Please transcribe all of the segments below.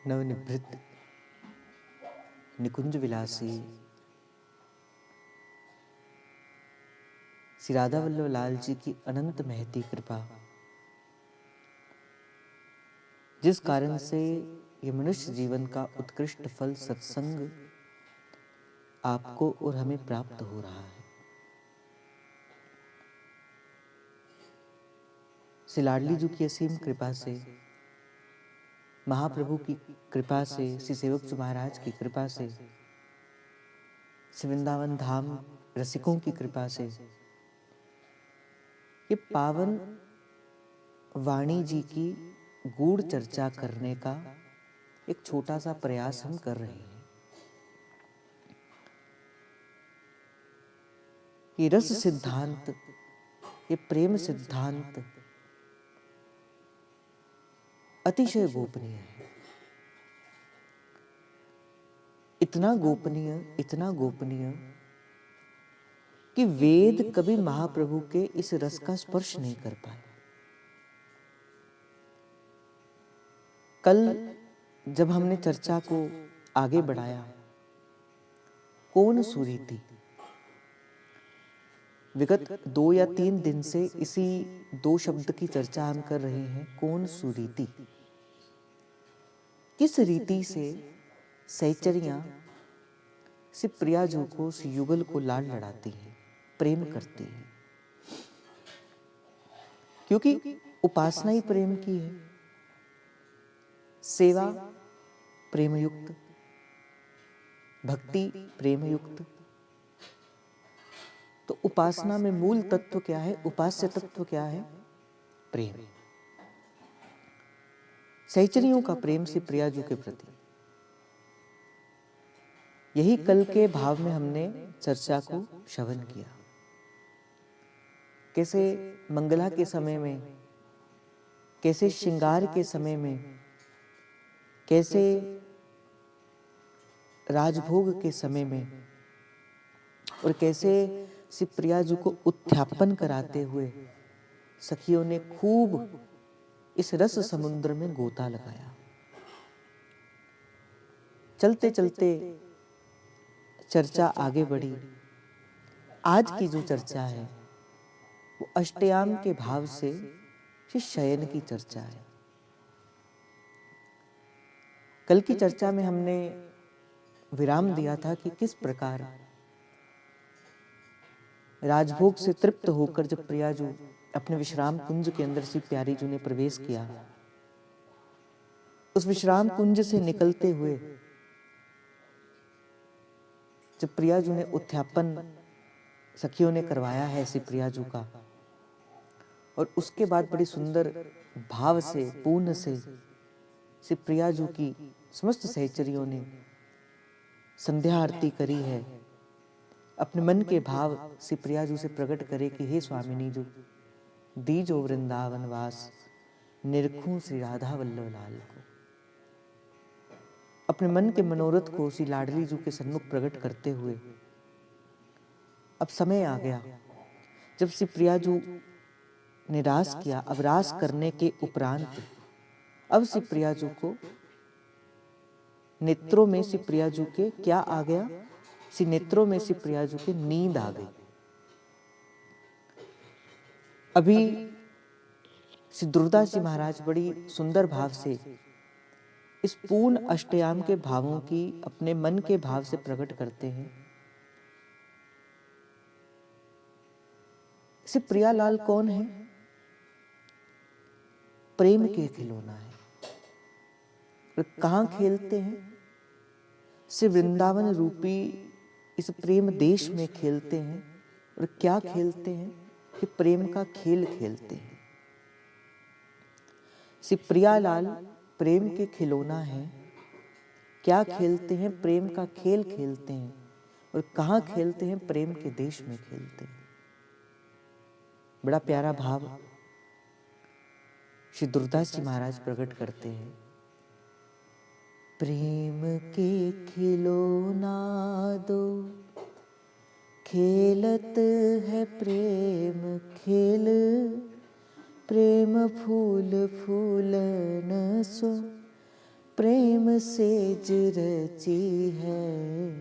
नवनिभृत निकुंज विलासी श्री राधा वल्लभ लाल जी की अनंत महती कृपा, जिस कारण से ये मनुष्य जीवन का उत्कृष्ट फल सत्संग आपको और हमें प्राप्त हो रहा है। श्री लाडली जी की असीम कृपा से, महाप्रभु की कृपा से, श्री सेवक जी महाराज की कृपा से, श्री वृंदावन धाम रसिकों की कृपा से ये पावन वाणी जी की गूढ़ चर्चा करने का एक छोटा सा प्रयास हम कर रहे हैं। ये रस सिद्धांत, ये प्रेम सिद्धांत अतिशय गोपनीय है। इतना गोपनीय कि वेद कभी महाप्रभु के इस रस का स्पर्श नहीं कर पाए। कल जब हमने चर्चा को आगे बढ़ाया, कौन सुरीति, विगत 2 या 3 दिन से इसी 2 शब्द की चर्चा हम कर रहे हैं। कौन सुरीति, किस रीति से सहचरियां श्री प्रियाजू को, श्री युगल को लाड लड़ाती हैं, प्रेम करती हैं। क्योंकि उपासना ही प्रेम की है, सेवा प्रेमयुक्त, भक्ति प्रेमयुक्त। तो उपासना में मूल तत्व क्या है, उपास्य तत्व क्या है? प्रेम। सहचरियों का प्रेम श्री प्रियाजू के प्रति, यही कल के भाव में हमने चर्चा को श्रवण किया। कैसे मंगला के समय में, कैसे श्रृंगार के समय में, कैसे राजभोग के समय में, और कैसे श्री प्रियाजू को उत्थापन कराते हुए सखियों ने खूब इस रस समुद्र में गोता लगाया। चलते चलते चर्चा आगे बढ़ी। आज की जो चर्चा है वो अष्टयाम के भाव से श्री शयन की चर्चा है। कल की चर्चा में हमने विराम दिया था कि किस प्रकार राजभोग से तृप्त होकर जब प्रियाजू अपने विश्राम कुंज के अंदर श्री प्यारीजू ने प्रवेश किया, उस विश्राम कुंज से निकलते हुए जब प्रियाजू ने उत्थापन सखियों ने करवाया है श्री प्रियाजू का, और उसके बाद बड़ी सुंदर भाव से, पूर्ण से श्री प्रियाजू की समस्त सहचरियों ने संध्या आरती करी है। अपने मन के भाव श्री प्रियाजू से प्रकट करे कि हे स्वामिनी जो दीजो वृंदावन वास, निरखूं श्री राधा वल्लभ लाल को। अपने मन के मनोरथ को श्री लाडली जी के सन्मुख प्रकट करते हुए अब समय आ गया जब श्री प्रियाजू ने रास किया। अब रास करने के उपरांत अब श्री प्रियाजू को नेत्रों में श्री प्रियाजू के क्या आ गया? श्री नेत्रों में श्री प्रियाजू के नींद आ गई। अभी श्री दुर्दास जी महाराज बड़ी सुंदर भाव से इस पूर्ण अष्टयाम के भावों की अपने मन के भाव से प्रकट करते हैं। श्री प्रियालाल कौन है? प्रेम के खिलौना है। और कहां खेलते हैं? श्री वृंदावन रूपी इस प्रेम देश में खेलते हैं। और क्या खेलते हैं? कि प्रेम का खेल खेलते हैं। श्री प्रियालाल प्रेम के खिलौना है। क्या खेलते हैं? प्रेम का खेल खेलते हैं। और कहां खेलते हैं? प्रेम के देश में खेलते हैं। बड़ा प्यारा भाव श्री दुर्दास जी महाराज प्रकट करते हैं। प्रेम के खिलौना दो, खेलत है प्रेम खेल, प्रेम फूल फूलन सो, प्रेम सेज रची है,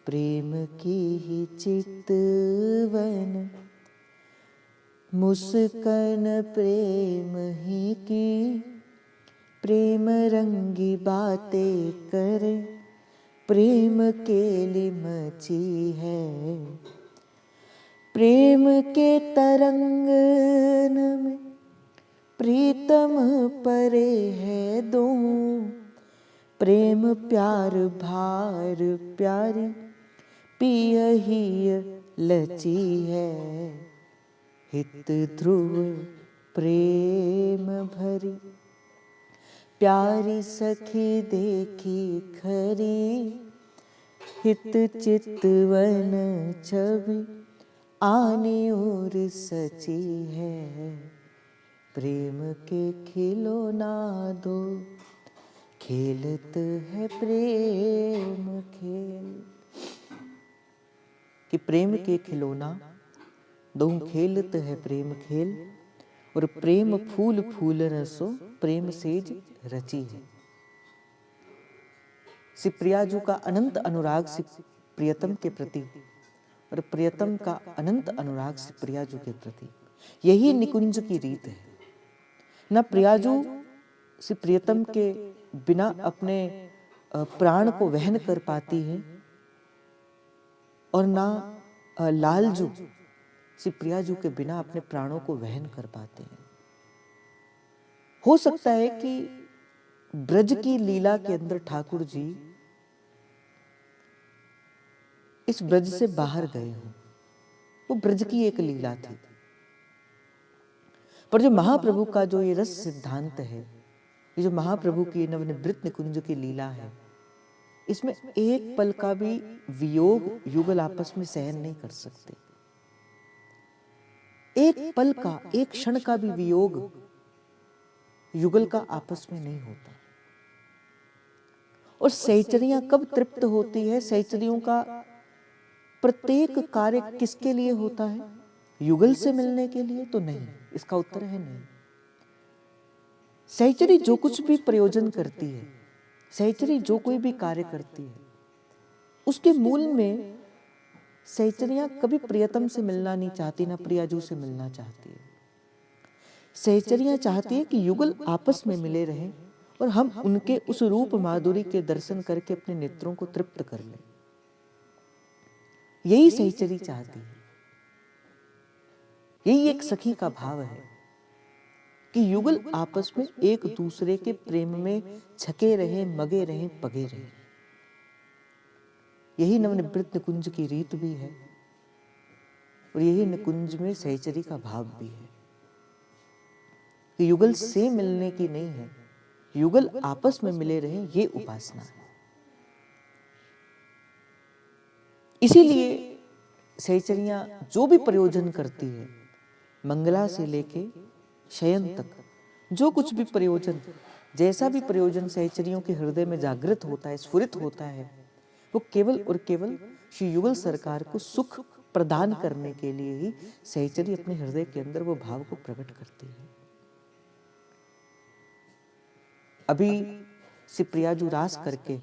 प्रेम की ही चितवन, मुस्कान प्रेम ही की, प्रेम रंगी बातें करे, प्रेम केली मची है। प्रेम के तरंगन में प्रीतम परे है दो, प्रेम प्यार भार प्यारी पियही लची है। हित ध्रुव प्रेम भरी, प्यारी सखी देखी खरी, हित चितवन छवि आने और सची है। प्रेम के खिलौना दो, खेलत है प्रेम खेल। कि प्रेम के खिलौना दो खेलत है प्रेम खेल, और प्रेम फूल फूल रसो, प्रेम सेज रची है। श्री प्रियाजू का अनंत अनुराग श्री प्रियतम के प्रति, और प्रियतम का अनंत अनुराग श्री प्रियाजू के प्रति, यही निकुंज की रीत है। न प्रियाजू श्री प्रियतम के बिना अपने प्राण को वहन कर पाती है, और ना लालजू श्री प्रियाजू के बिना अपने प्राणों को वहन कर पाते हैं। हो सकता है कि ब्रज की लीला के अंदर ठाकुर जी इस ब्रज से बाहर गए हों, वो ब्रज की एक लीला थी। पर जो महाप्रभु का जो ये रस सिद्धांत है, ये जो महाप्रभु की नवनिवृत्त निकुंज की लीला है, इसमें एक पल का भी वियोग युगल आपस में सहन नहीं कर सकते। एक पल का, एक क्षण का भी वियोग युगल का आपस में नहीं होता। और सहचरियां कब तृप्त होती है? सहचरियों का प्रत्येक कार्य किसके लिए होता है? युगल से मिलने के लिए? तो नहीं, इसका उत्तर है नहीं। सहचरी जो कुछ भी प्रयोजन करती है, सहचरी जो कोई भी कार्य करती है, उसके मूल में सहचरियां कभी प्रियतम से मिलना नहीं चाहती, ना प्रियाजू से मिलना चाहती है। सहचरियां चाहती है कि युगल आपस में मिले रहें, और हम उनके उस रूप माधुरी के दर्शन करके अपने नेत्रों को तृप्त कर लें। यही सहचरी चाहती है। यही एक सखी का भाव है कि युगल आपस में एक दूसरे के प्रेम में छके रहे, मगे रहे, पगे रहे। यही नवनिवृत्त निकुंज की रीत भी है, और यही निकुंज में सहचरी का भाव भी है कि युगल से मिलने की नहीं है, युगल आपस में मिले रहे, ये उपासना है। इसीलिए सहचरियां जो भी प्रयोजन करती है, मंगला से लेके शयन तक, जो कुछ भी प्रयोजन, जैसा भी प्रयोजन सहचरियों के हृदय में जागृत होता है, स्फुरित होता है, वो केवल और केवल श्री युगल सरकार को सुख प्रदान करने के लिए ही सहचरी अपने हृदय के अंदर वो भाव को प्रकट करती है। अभी श्री प्रियाजू रास करके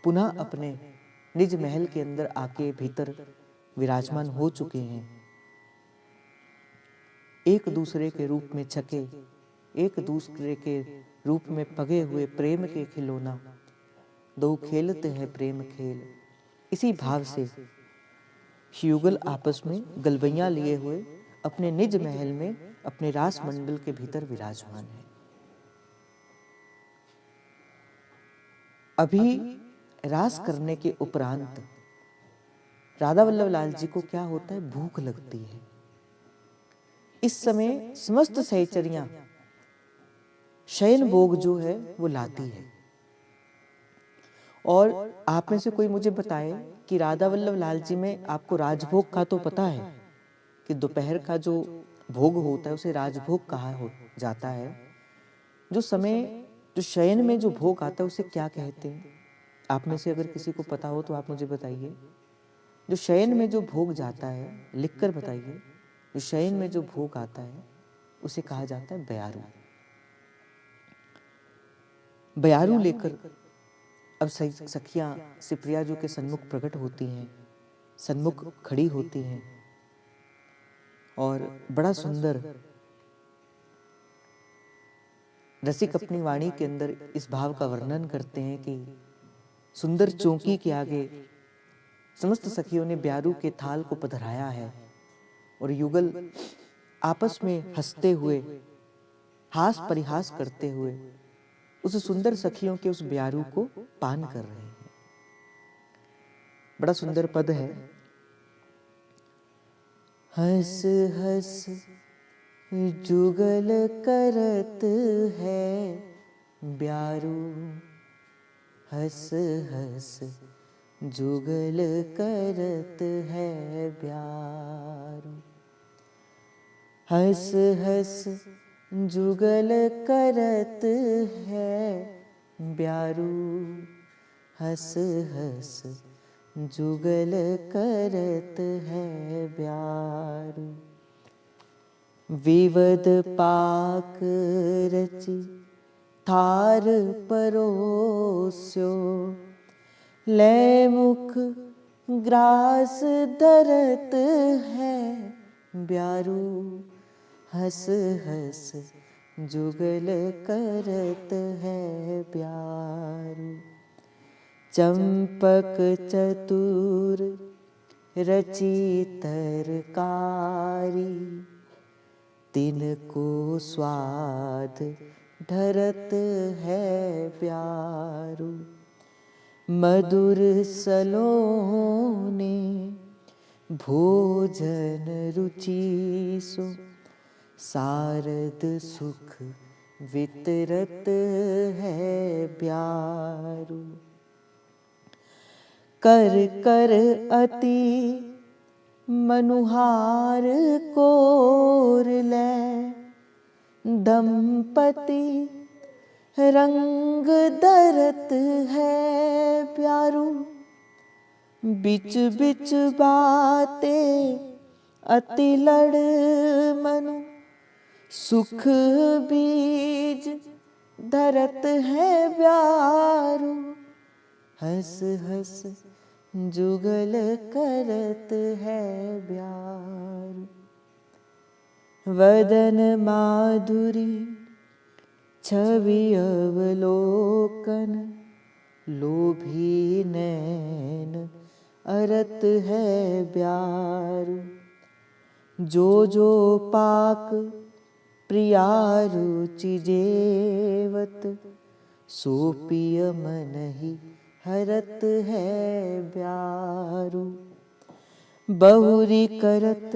पुनः अपने निज महल के अंदर आके भीतर विराजमान हो चुके हैं। एक दूसरे के रूप में छके, एक दूसरे के रूप में पगे हुए प्रेम के खिलौना, दो खेलते हैं प्रेम खेल। इसी भाव से युगल आपस में गलबैया लिए हुए अपने निज महल में, अपने रास मंडल के भीतर विराजमान है। अभी रास करने के उपरांत राधा वल्लभ लाल जी को क्या होता है? भूख लगती है। इस समय समस्त सहचरियां शयन भोग जो है वो लाती है। और आप में से कोई मुझे बताए कि राधा वल्लभ लाल जी में आपको राजभोग का तो पता है कि दोपहर का जो भोग होता है उसे राजभोग कहा जाता है। जो समय, जो शयन में जो भोग आता है उसे क्या कहते हैं? आप में से अगर किसी को पता हो तो आप मुझे बताइए। जो शयन में जो भोग जाता है, लिखकर बताइए। जो शयन में जो भोग आता है उसे कहा जाता है बयारू। बयारू लेकर अब सखियां सिप्रियाजू के सन्मुख प्रकट होती हैं, सन्मुख खड़ी होती हैं और बड़ा सुंदर रसिक अपनी वाणी के अंदर इस भाव का वर्णन करते हैं कि सुंदर चौकी के आगे समस्त सखियों ने ब्यारू के थाल को पधराया है और युगल आपस में हंसते हुए, हास परिहास करते हुए उस सुंदर सखियों के उस ब्यारू को पान कर रहे हैं। बड़ा सुंदर पद है। हंस हंस जुगल करत है ब्यारू, हंस हंस जुगल करत है ब्यारू, हंस हंस जुगल करत है ब्यारू, हंस हंस जुगल करत है ब्यारू। विवद पाक रचि थार परोस्यो, ले मुख ग्रास धरत है ब्यारू, हंस हंस जुगल करत है ब्यारू। चंपक चतुर रची तरकारी, तिनको स्वाद धरत है ब्यारू, मधुर सलोने भोजन रुचि सो, सारद सुख वितरत है ब्यारू। कर कर अति मनुहार कोर ले, दंपति रंग धरत है ब्यारू, बिच बिच बातें अति लड़ मनु, सुख बीज धरत है ब्यारू, हंस हंस जुगल करत है ब्यारू। वदन माधुरी छवि अवलोकन, लोभी नैन अरत है ब्यारू, जो जो पाक प्रिया रुचि जेवत, सो पिय मन ही हरत है ब्यारू। बहुरी करत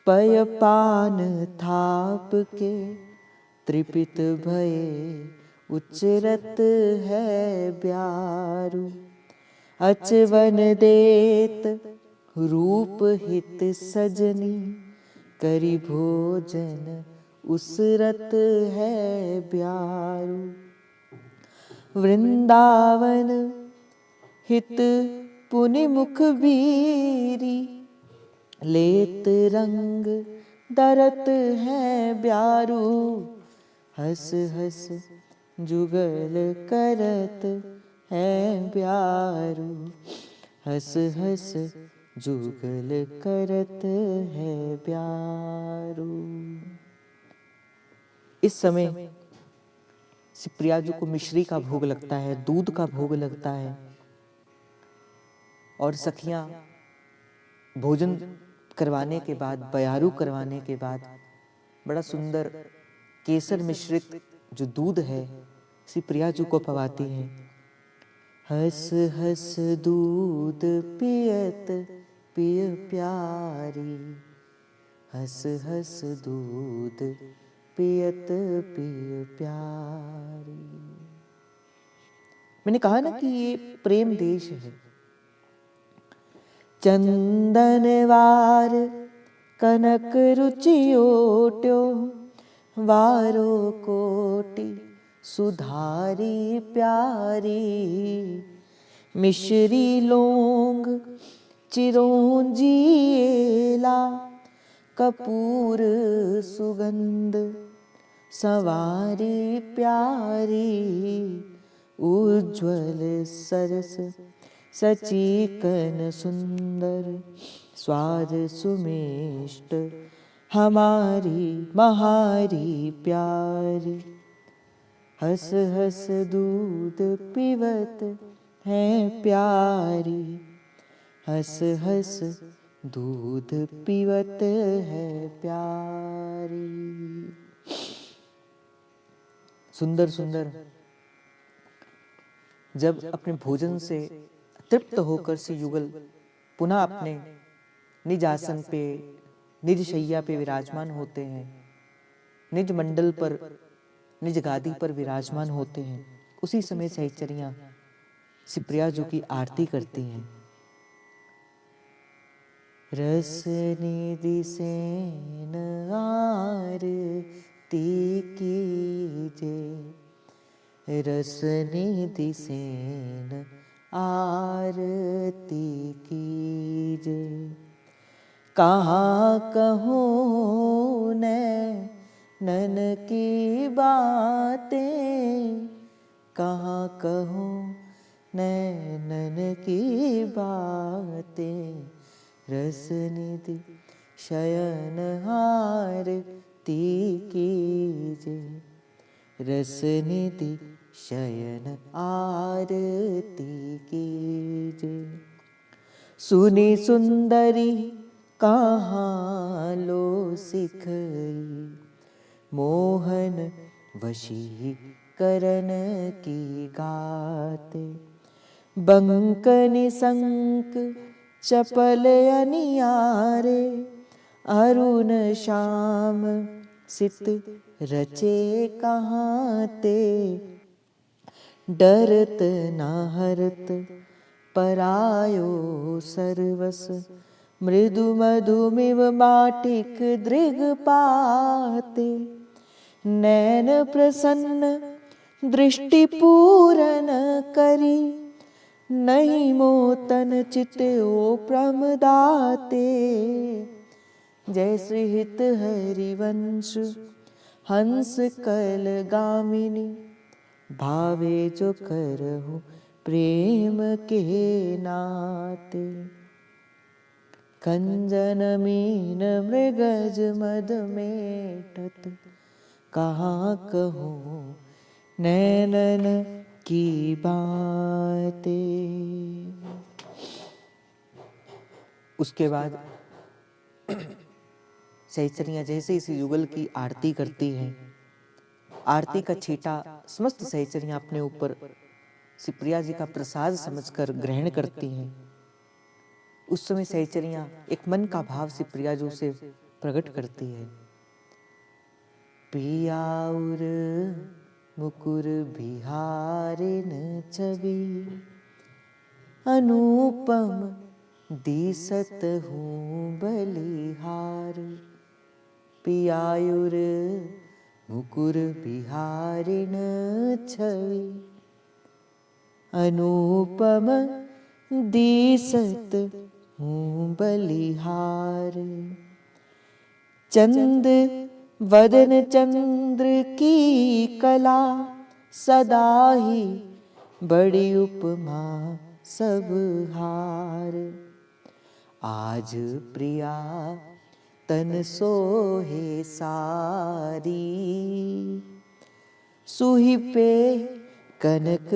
पय पान थाप के, त्रिपित भये उच्चरत है ब्यारू, अचवन देत रूप हित सजनी, करी भोजन उसरत है ब्यारू। वृंदावन हित पुनि मुख बीरी, लेत रंग धरत है ब्यारू, हंस हंस जुगल करत है ब्यारू, हंस हंस जुगल करत है ब्यारू। इस समय सिप्रियाजू को मिश्री का भोग लगता है, दूध का भोग लगता है और सखियां भोजन करवाने के बाद, बयारू करवाने के बाद बड़ा सुंदर केसर मिश्रित जो दूध है सिप्रियाजू को पवाती हैं। हंस हंस दूध पियत पिय प्यारी, हंस हंस दूध पियत पिय प्यारी। मैंने कहा ना कि ये प्रेम देश है। चंदनवार कनक रुचि ओट्यो, वारो कोटि सुधारी प्यारी, मिश्री लौंग चिरौंजी एला, कपूर सुगंध सवारी प्यारी, उज्ज्वल सरस सचिकन सुंदर, स्वाद सुमिष्ट हमारी महारी प्यारी। हंस हंस दूध पीवत है प्यारी, हंस हंस दूध पीवत है प्यारी। सुंदर सुंदर जब अपने भोजन से तृप्त होकर श्री युगल पुनः अपने निज आसन पे, निज शैया पे विराजमान होते हैं, निज मंडल पर, निज गादी पर विराजमान होते हैं, उसी समय सहचरियां श्री प्रियाजू की आरती करती हैं। रस निधि सेन आरती कीजे, रस निधि सेन आरती कीजे। कहाँ कहूँ नैनन की बातें, कहाँ कहूँ नैनन की बातें। रस निधि शयन आरती कीजे, रस निधि शयन आरती कीजे। सुनी सुंदरी कहाँ लो सिखई, मोहन वशीकरण की गाते। बंकनि संक चपल अनियारे, अरुण श्याम सित रचे कहाँ ते। डरत न हरत परायो सर्वस, मृदु मधुमिव माटिक दृग पाते। नैन प्रसन्न दृष्टि पूरन करी, नहीं मोतन चित्तो प्रमदाते। जय श्री हित हरिवंश हंस कल गामिनी, भावे जो करहु प्रेम के नाते। कंजन मीन मृगज मद मेटत, कहाँ कहूँ नैनन की बातें। उसके बाद सहचरियां जैसे इस युगल की आरती करती हैं, आरती का छीटा समस्त सहचरियां अपने ऊपर श्री प्रिया जी का प्रसाद समझकर ग्रहण करती हैं। उस समय सहचरियां एक मन का भाव श्री प्रियाजू से प्रकट करती है। पियाउर मुकुर बिहारिन छवि, अनुपम दिसत हूँ बलिहार। पियायुर मुकुर बिहारिन छवि, अनुपम दिसत हूँ बलिहार। चंद वदन चंद्र की कला, सदा ही बड़ी उपमा सब हार। आज प्रिया तन सोहे सारी, सूही पे कनक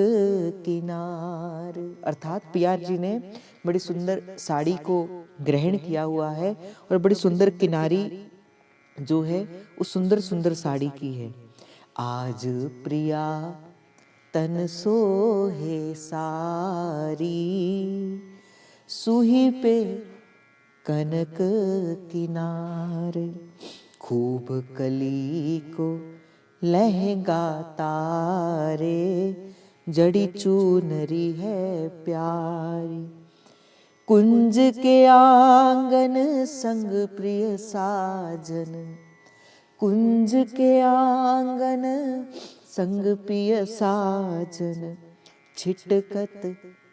किनार। अर्थात पिया जी ने बड़ी सुंदर साड़ी को ग्रहण किया हुआ है और बड़ी सुंदर किनारी जो है उस सुंदर सुंदर साड़ी की है। आज प्रिया तन सोहे सारी, सूही पे कनक किनार। खूब कली को लहंगा तारे, जड़ी चूनरी है प्यारी। कुंज के आंगन संग प्रिय साजन, कुंज के आंगन संग प्रिय साजन। छिटकत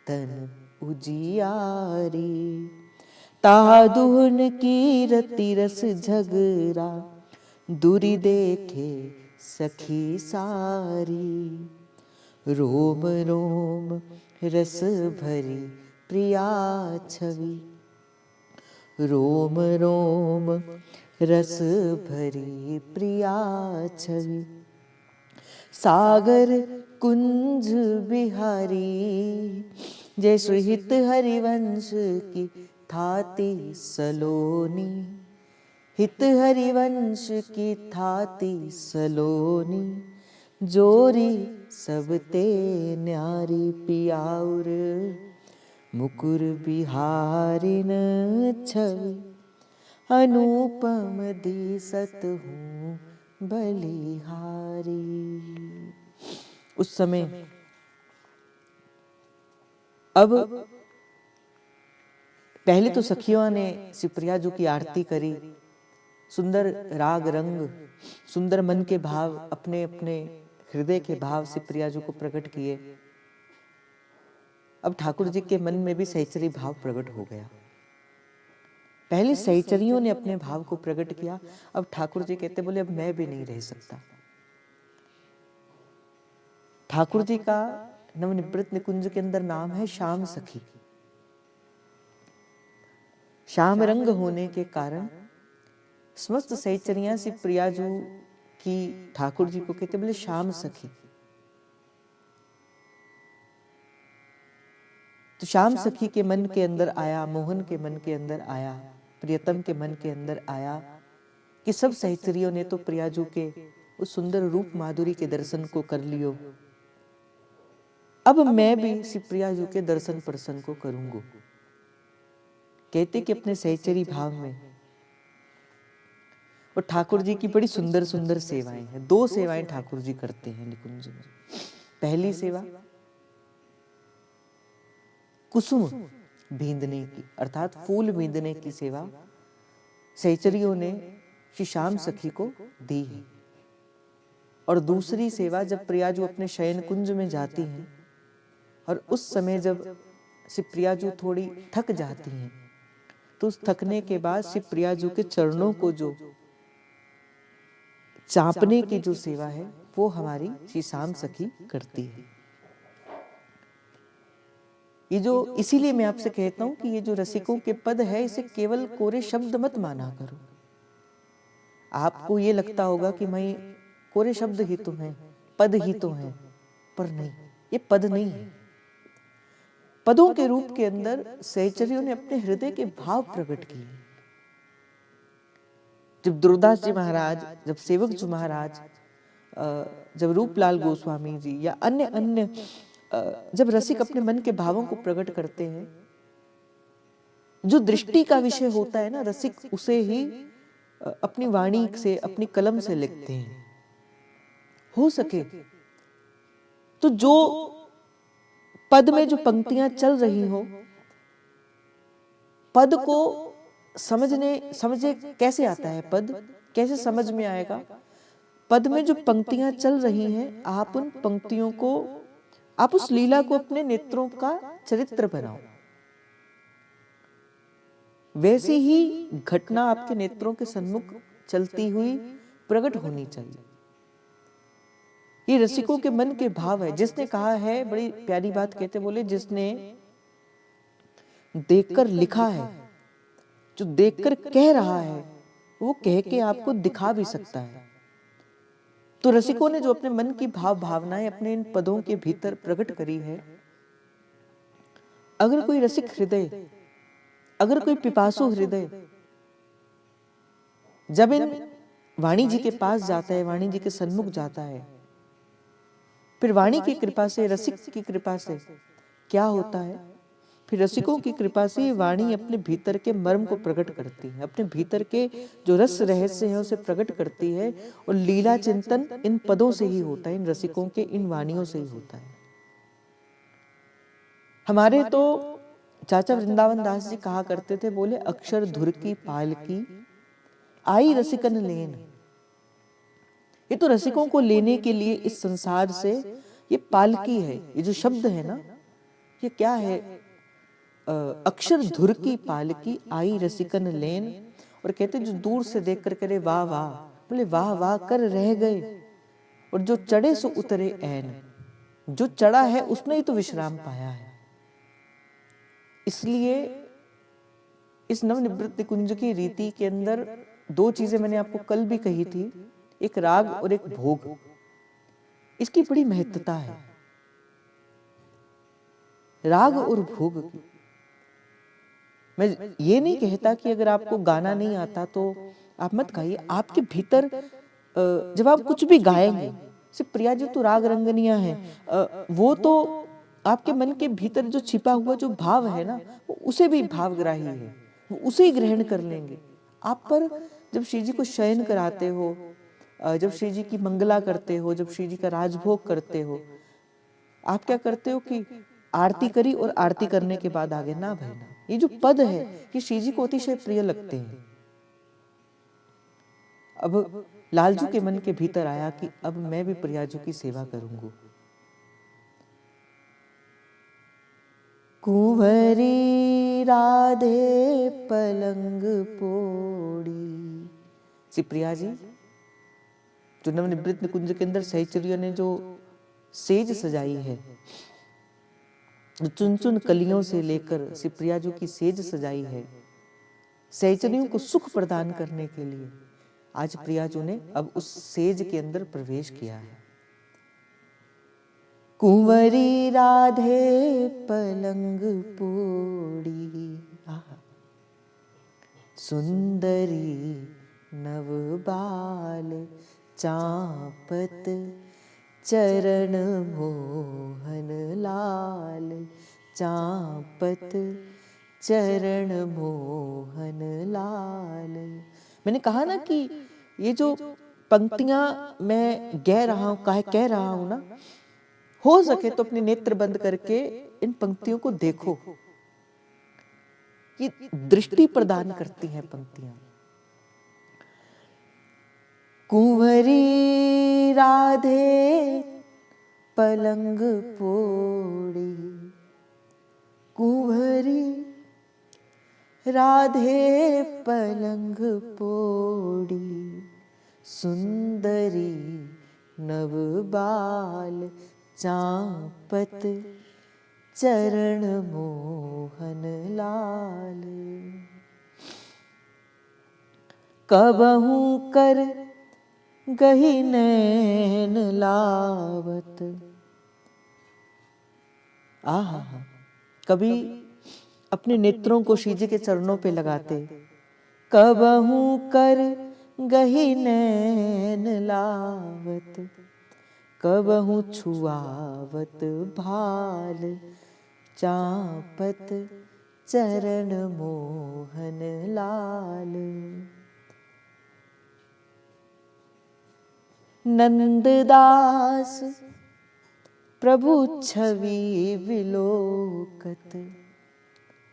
तन उजियारी, तादुहन की रति रस झगरा। दूरी देखे सखी सारी, रोम रोम रस भरी प्रिया छवि, रोम रोम रस भरी प्रिया छवि। सागर कुंज बिहारी, जय सुहित हरिवंश की थाती सलोनी, हित हरिवंश की थाती सलोनी। जोरी सबते न्यारी पियाउर, मुकुर बिहारिन छवि। अनुपम दिसत हूँ बलिहारी। उस समय अब पहले तो सखियों ने शिवप्रिया जी की आरती करी, सुंदर राग रंग, सुंदर मन के भाव, अपने अपने हृदय के भाव शिवप्रिया जी को प्रकट किए। अब ठाकुर जी के मन में भी सहचरी भाव प्रकट हो गया। पहले सहचरियों ने अपने भाव को प्रकट किया, अब ठाकुर जी कहते बोले अब मैं भी नहीं रह सकता। ठाकुर जी का नवनिवृत्त निकुंज के अंदर नाम है श्याम सखी। श्याम रंग होने के कारण समस्त सहचरियां शिवप्रिया जी की ठाकुर जी को कहते बोले श्याम सखी। तो श्याम सखी के मन के अंदर आया, मोहन के मन के अंदर आया, प्रियतम के मन के अंदर आया कि सब सहचरियों ने तो प्रिया जी के उस सुंदर रूप माधुरी के दर्शन को कर लियो, अब मैं भी शिवप्रिया जी के दर्शन प्रसन्न को करूंगा। कहते कि अपने सहचरी भाव में और ठाकुर जी की बड़ी सुंदर सुंदर सेवाएं हैं। दो सेवाएं ठाकुर जी करते हैं निकुंज में। पहली सेवा कुसुम बींदने की, अर्थात फूल बींदने की सेवा सहचरियों ने श्री श्याम सखी को दी है। और दूसरी सेवा जब प्रिया जी अपने शयन कुंज में जाती हैं और उस समय जब शिवप्रिया जी थोड़ी थक जाती हैं, तो उस थकने के बाद शिवप्रिया जी के चरणों को जो चापने की जो सेवा है वो हमारी श्री श्याम सखी करती है। ये जो, इसीलिए मैं आपसे कहता हूं कि ये जो रसिकों के पद है इसे केवल कोरे शब्द मत माना करो। आपको ये लगता होगा कि मैं कोरे शब्द ही तो हैं, पद ही तो हैं, पर नहीं, ये पद नहीं है। पदों के रूप के अंदर सहचरियों ने अपने हृदय के भाव प्रकट किए। जब दुर्दास जी महाराज, जब सेवक जी महाराज, जब रूपलाल गोस्वामी जी या अन्य अन्य जब रसिक अपने मन के भावों को प्रकट करते हैं, जो दृष्टि का विषय होता है ना, रसिक उसे ही अपनी वाणी से, अपनी कलम से लिखते हैं। हो सके तो जो पद में जो पंक्तियां चल रही हो, पद को समझे कैसे आता है, पद कैसे समझ में आएगा। पद में जो पंक्तियां चल रही हैं, आप उन पंक्तियों को, आप उस लीला को अपने नेत्रों का चरित्र बनाओ। वैसी ही घटना आपके नेत्रों के सन्मुख चलती हुई प्रकट होनी चाहिए। ये रसिकों के मन के भाव है। जिसने कहा है, बड़ी प्यारी बात कहते बोले, जिसने देखकर लिखा है, जो देखकर कह रहा है, वो कह के आपको दिखा भी सकता है। तो रसिकों ने जो अपने मन की भाव भावनाएं अपने इन पदों के भीतर प्रकट करी है, अगर कोई रसिक हृदय, अगर कोई पिपासु हृदय जब इन वाणी जी के पास जाता है, वाणी जी के सन्मुख जाता है, फिर वाणी की कृपा से, रसिक की कृपा से क्या होता है, फिर रसिकों की कृपा से वाणी अपने भीतर के मर्म को प्रकट करती है, अपने भीतर के जो रस रहस्य है उसे प्रकट करती है। और लीला चिंतन इन पदों से ही होता है, इन रसिकों के इन वाणियों से ही होता है। हमारे तो चाचा वृंदावन दास जी कहा करते थे, बोले अक्षर धुर की पालकी आई रसिकन लेन। ये तो रसिकों को लेने के लिए इस संसार से ये पालकी है। ये जो शब्द है ना, ये क्या है, अक्षर धुर की पालकी आई रसिकन लेन। और कहते जो दूर से देख कर करे वाह वाह, बोले वाह वाह कर रह गए, और जो चढ़े सो उतरे ऐन। जो चढ़ा है उसने ही तो विश्राम पाया है। इसलिए इस नवनिवृत्त निकुंज की रीति के अंदर दो चीजें मैंने आपको कल भी कही थी, एक राग और एक भोग। इसकी बड़ी महत्वता है, राग और भोग। मैं ये नहीं कहता कि अगर आपको गाना नहीं आता तो आप मत गाइए। आपके भीतर जब आप कुछ भी गाएंगे, सिर्फ प्रिया जी तो राग रंगनियां हैं, वो तो आपके मन के भीतर जो छिपा हुआ जो भाव है ना, वो उसे भी भावग्राही है, वो उसे ही ग्रहण कर लेंगे आप। पर जब श्री जी को शयन कराते हो, जब श्री जी की मंगला करते हो, जब श्री जी का राजभोग करते हो, आप क्या करते हो कि आरती करी और आरती करने के बाद आगे ना भाई ना। ये जो पद है ये श्री जी को अतिशय प्रिय लगते हैं। अब लालजू के मन के भीतर आया कि अब मैं भी प्रियाजू की सेवा करूंगा। कुंवरी राधे पलंग पोड़ी। श्री प्रिया जी जो नवनिवृत्त निकुंज के अंदर सहचर्यों ने जो सेज सजाई है, चुन चुन कलियों से लेकर श्री प्रिया जी की सेज सजाई है, सहचर्यों को सुख प्रदान करने के लिए आज प्रिया जी ने अब उस सेज के अंदर प्रवेश किया है। कुंवरी राधे पलंग पोड़ी, सुंदरी नव बाल चापत चरण मोहन लाल, चापत चरण मोहन लाल। मैंने कहा ना कि ये जो पंक्तियां मैं कह रहा हूं ना, हो सके तो अपने नेत्र बंद करके इन पंक्तियों को देखो, ये दृष्टि प्रदान करती हैं पंक्तियां। कुंवरी राधे पलंग पोड़ी, कुंवरी राधे पलंग पोड़ी, सुंदरी नव बाल चापत चरण मोहन लाल। कबहू कर गही नैन लावत। आहा, कभी अपने नेत्रों को श्री जी के चरणों पे लगाते। कबहू कर गही नैन लावत, कबहू छुआवत भाल चापत चरण मोहन लाल। नंददास प्रभु छवि विलोकत,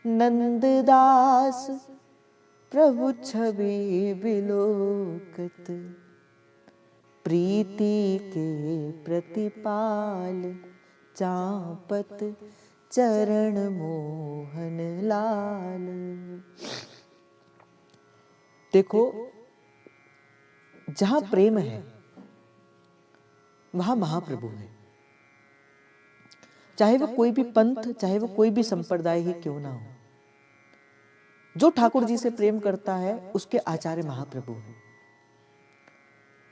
नंददास प्रभु छवि विलोकत, प्रीति के प्रतिपाल चापत चरण मोहन लाल। देखो, जहां प्रेम है वहां महाप्रभु है। चाहे वो कोई भी पंथ, चाहे वो कोई भी संप्रदाय ही क्यों ना हो, जो ठाकुर जी से प्रेम करता है उसके आचार्य महाप्रभु हैं।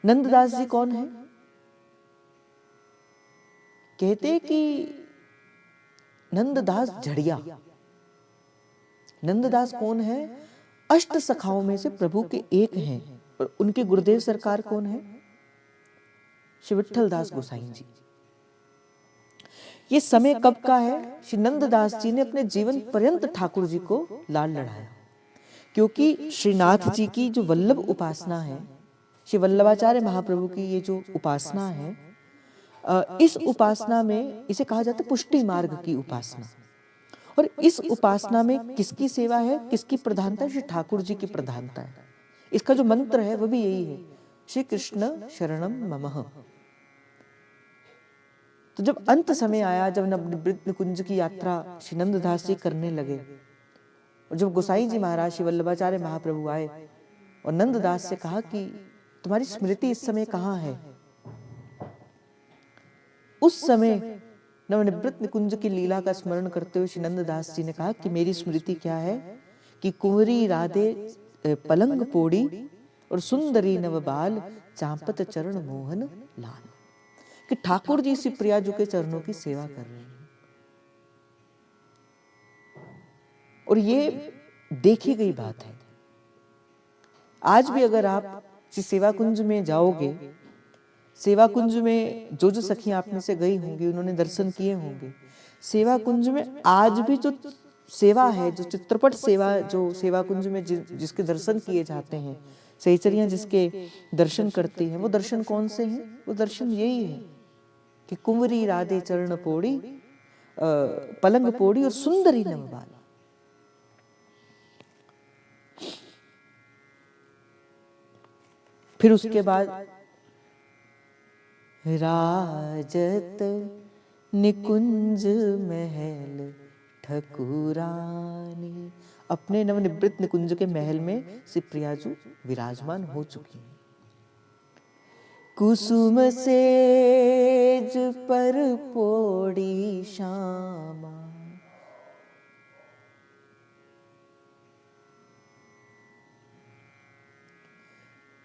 नंददास जी कौन है? कहते कि नंददास झड़िया। नंददास कौन है? अष्ट सखाओं में से प्रभु के एक हैं। और उनके गुरुदेव सरकार कौन है? श्री विट्ठल दास गोसाई जी। ये समय कब का है? श्री नंददास जी ने अपने जीवन पर्यंत ठाकुर जी को लाल लड़ाया, क्योंकि श्रीनाथ जी की जो वल्लभ उपासना है, श्री वल्लभाचार्य महाप्रभु की ये जो उपासना है, इस उपासना में इसे कहा जाता है पुष्टि मार्ग की उपासना। और इस उपासना में किसकी सेवा है, किसकी प्रधानता है? श्री ठाकुर जी की प्रधानता है। इसका जो मंत्र है वो भी यही है, श्री कृष्ण शरणम ममः। तो जब अंत समय आया, जब नवनिवृत्त निकुंज की यात्रा श्री नंददास जी करने लगे, और जब गोसाई जी महाराज श्री वल्लभाचार्य महाप्रभु आए और नंददास से कहा कि तुम्हारी स्मृति इस समय कहाँ है, उस समय नवनिवृत्त निकुंज की लीला का स्मरण करते हुए श्री नंददास जी ने कहा कि मेरी स्मृति क्या है कि कुंवरी राधे पलंग पोड़ी और सुंदरी नवबाल चांपत चरण मोहन लाल, कि ठाकुर जी श्री प्रियाजू के चरणों की सेवा कर रहे हैं। और ये देखी गई बात है। आज भी अगर आप सेवा कुंज में जाओगे, सेवा कुंज में जो सखियां आप में से गई होंगी, उन्होंने दर्शन किए होंगे। सेवा कुंज में आज भी जो सेवा है, जो चित्रपट सेवा, जो सेवा कुंज में जिसके दर्शन किए जाते हैं, सहचरियां जिसके दर्शन करती हैं, वो दर्शन कौन से हैं? वो दर्शन यही है कि कुंवरी राधे चरण पोड़ी, पलंग पोड़ी और सुंदरी नवबाल। फिर उसके बाद राजत निकुंज महल ठकुरानी, अपने नवनिवृत्त निकुंज के महल में श्री प्रियाजू विराजमान हो चुकी हैं। कुसुम सेज पर पोड़ी श्यामा,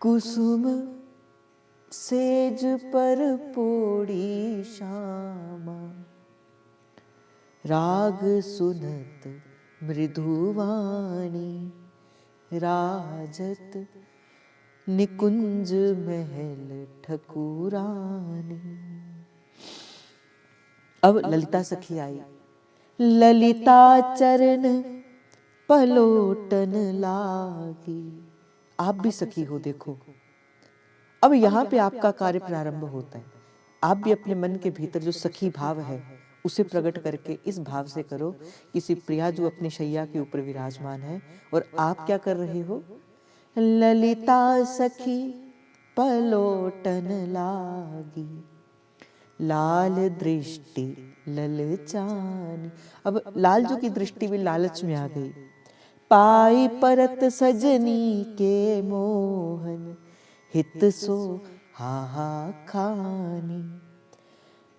कुसुम सेज पर पोड़ी श्यामा, राग सुनत मृदुवाणी, राजत निकुंज महल ठकुरानी। अब ललिता सखी आई। ललिता चरण पलोटन लागी। आप भी सखी हो, देखो अब यहाँ पे आपका कार्य प्रारंभ होता है। आप भी अपने मन के भीतर जो सखी भाव है उसे प्रकट करके इस भाव से करो कि श्री प्रियाजू अपनी शैया के ऊपर विराजमान है और आप क्या कर रहे हो? ललिता सखी पलोटन लागी, लाल दृष्टि ललचानी। अब लालजू की दृष्टि भी लालच में आ गई। पाई परत सजनी के मोहन, हित सो हा खानी।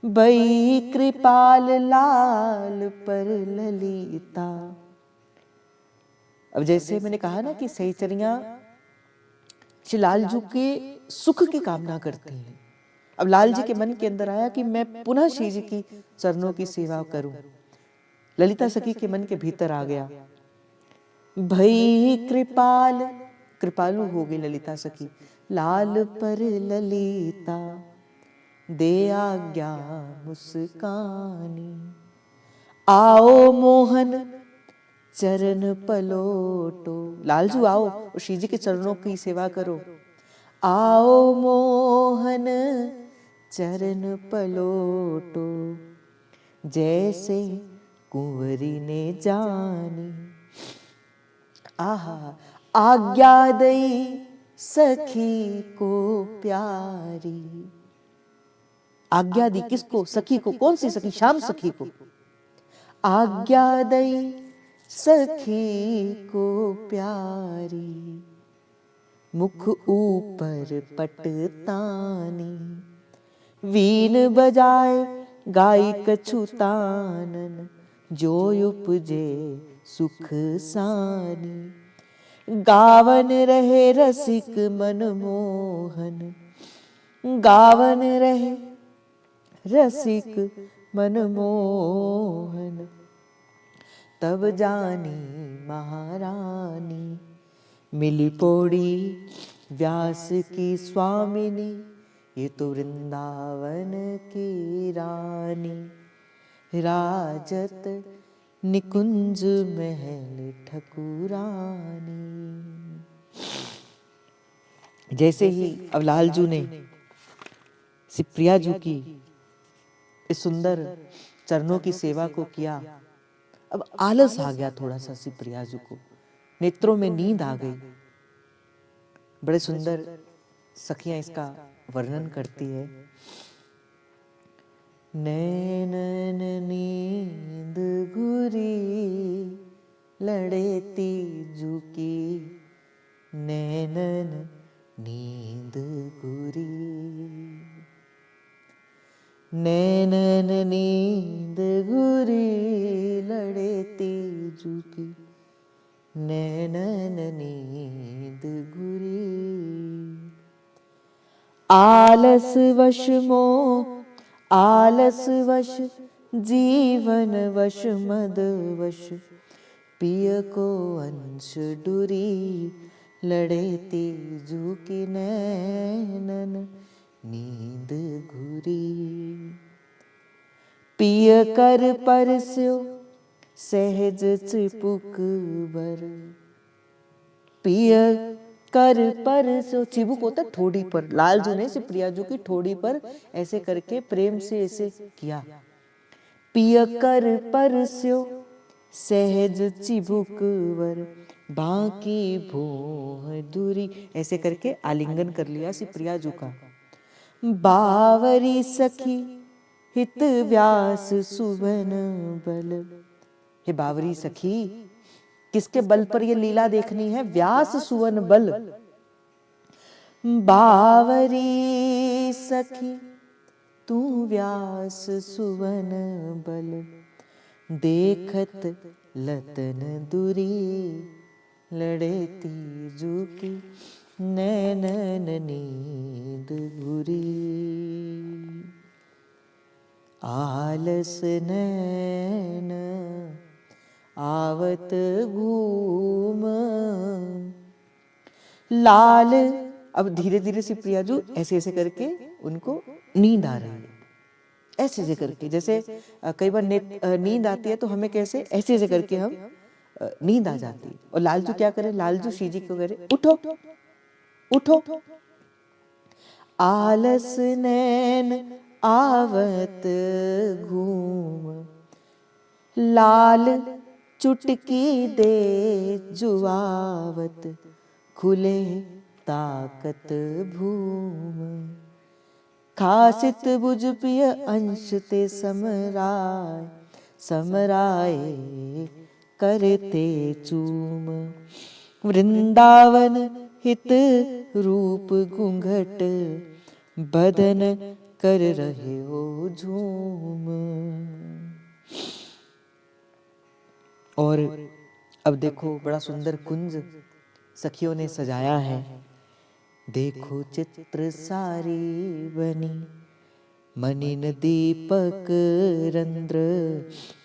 बई कृपाल लाल पर ललिता। अब जैसे मैंने कहा ना कि सहचरियां श्री लालजू के सुख की कामना करती हैं। अब लाल जी के मन के अंदर आया कि मैं पुनः श्री जी की चरणों की सेवा करूं। ललिता सखी के मन के भीतर आ गया। भई कृपाल, कृपालु हो गई ललिता सखी। लाल पर ललिता दे आज्ञा मुस्कानी। आओ मोहन चरण पलोटो। लालजू आओ और श्री जी के चरणों की सेवा करो। आओ मोहन चरण पलोटो, जैसे कुंवरी ने जानी। आहा, आज्ञा दई सखी को प्यारी। आज्ञा दी किसको? सखी को। कौन सी सखी? श्याम सखी को। आज्ञा दई सखी को प्यारी, मुख ऊपर पटतानी। वीण बजाए गाई कछुतानन, जो उपजे सुख सानी। गावन रहे रसिक मनमोहन, गावन रहे रसिक मनमोहन। तब जानी महारानी, मिली पौड़ी व्यास की स्वामिनी। ये तो वृंदावन की रानी, राजत निकुंज महल ठकुरानी। जैसे ही अब लालजू ने श्री प्रियाजू की इस सुंदर चरणों की सेवा को किया, अब आलस आ गया थोड़ा सा श्री प्रियाजू को। नेत्रों में नींद आ गई। बड़े सुंदर सखियां इसका वर्णन करती है। नैनन नींद घुरी लड़े तीजू की, नैनन नींद घुरी। नैनन नींद घुरी लड़े तेजु की, नैनन नींद घुरी। आलस वश मोह आलस वश, जीवन वश मद वश, पिय को अंश डुरी लड़े तेजु की, नैनन नींद घुरी। पिय कर परस्यो सहज चिपुक बर, पिय कर परस्यो, चिबुक होता ठोड़ी पर, लालजू ने सिर्फ प्रियाजू की ठोड़ी पर ऐसे करके प्रेम से ऐसे किया। पिय कर परस्यो सहज चिबुक वर, बाकी भोह दूरी, ऐसे करके आलिंगन कर लिया सी प्रियाजू का। बावरी सखी हित व्यास सुवन बल, हे बावरी सखी, किसके बल पर ये लीला देखनी है? व्यास सुवन बल। बावरी सखी तू व्यास सुवन बल, देखत लतन दुरी लड़े तीजु की, नैनन नींद घुरी। आलस नैन आवत घूम लाल, अब धीरे धीरे से प्रियाजू ऐसे ऐसे करके उनको नींद आ रही है, ऐसे ऐसे करके, जैसे कई बार नींद आती है तो हमें कैसे ऐसे ऐसे करके हम नींद आ जाती है। और लालजू क्या करे? लालजू श्रीजी को करे, उठो उठो। आलस नैन आवत घूम, लाल चुटकी दे जुआवत, खुले ताकत भूम। खासित बुझ पिय अंश ते समराय, समराय करते चूम। वृंदावन हित रूप घूंघट, बदन कर रहे हो झूम। और अब देखो बड़ा सुंदर कुंज सखियों ने सजाया है। देखो चित्र सारी बनी, मनिन दीपक रंद्र,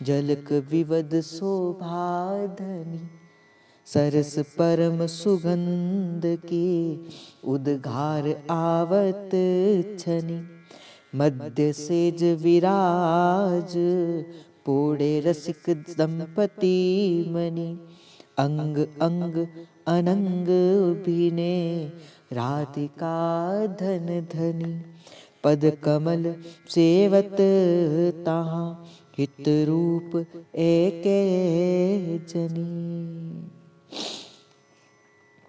जलक विवद शोभा धनी। सरस परम सुगंध की उद्गार आवत छनी। मध्य सेज विराज पोड़े रसिक दंपति मणि। अंग अंग अनंग भीने राधिका धन धनी। पद कमल सेवत ताहा हित रूप एक जनी।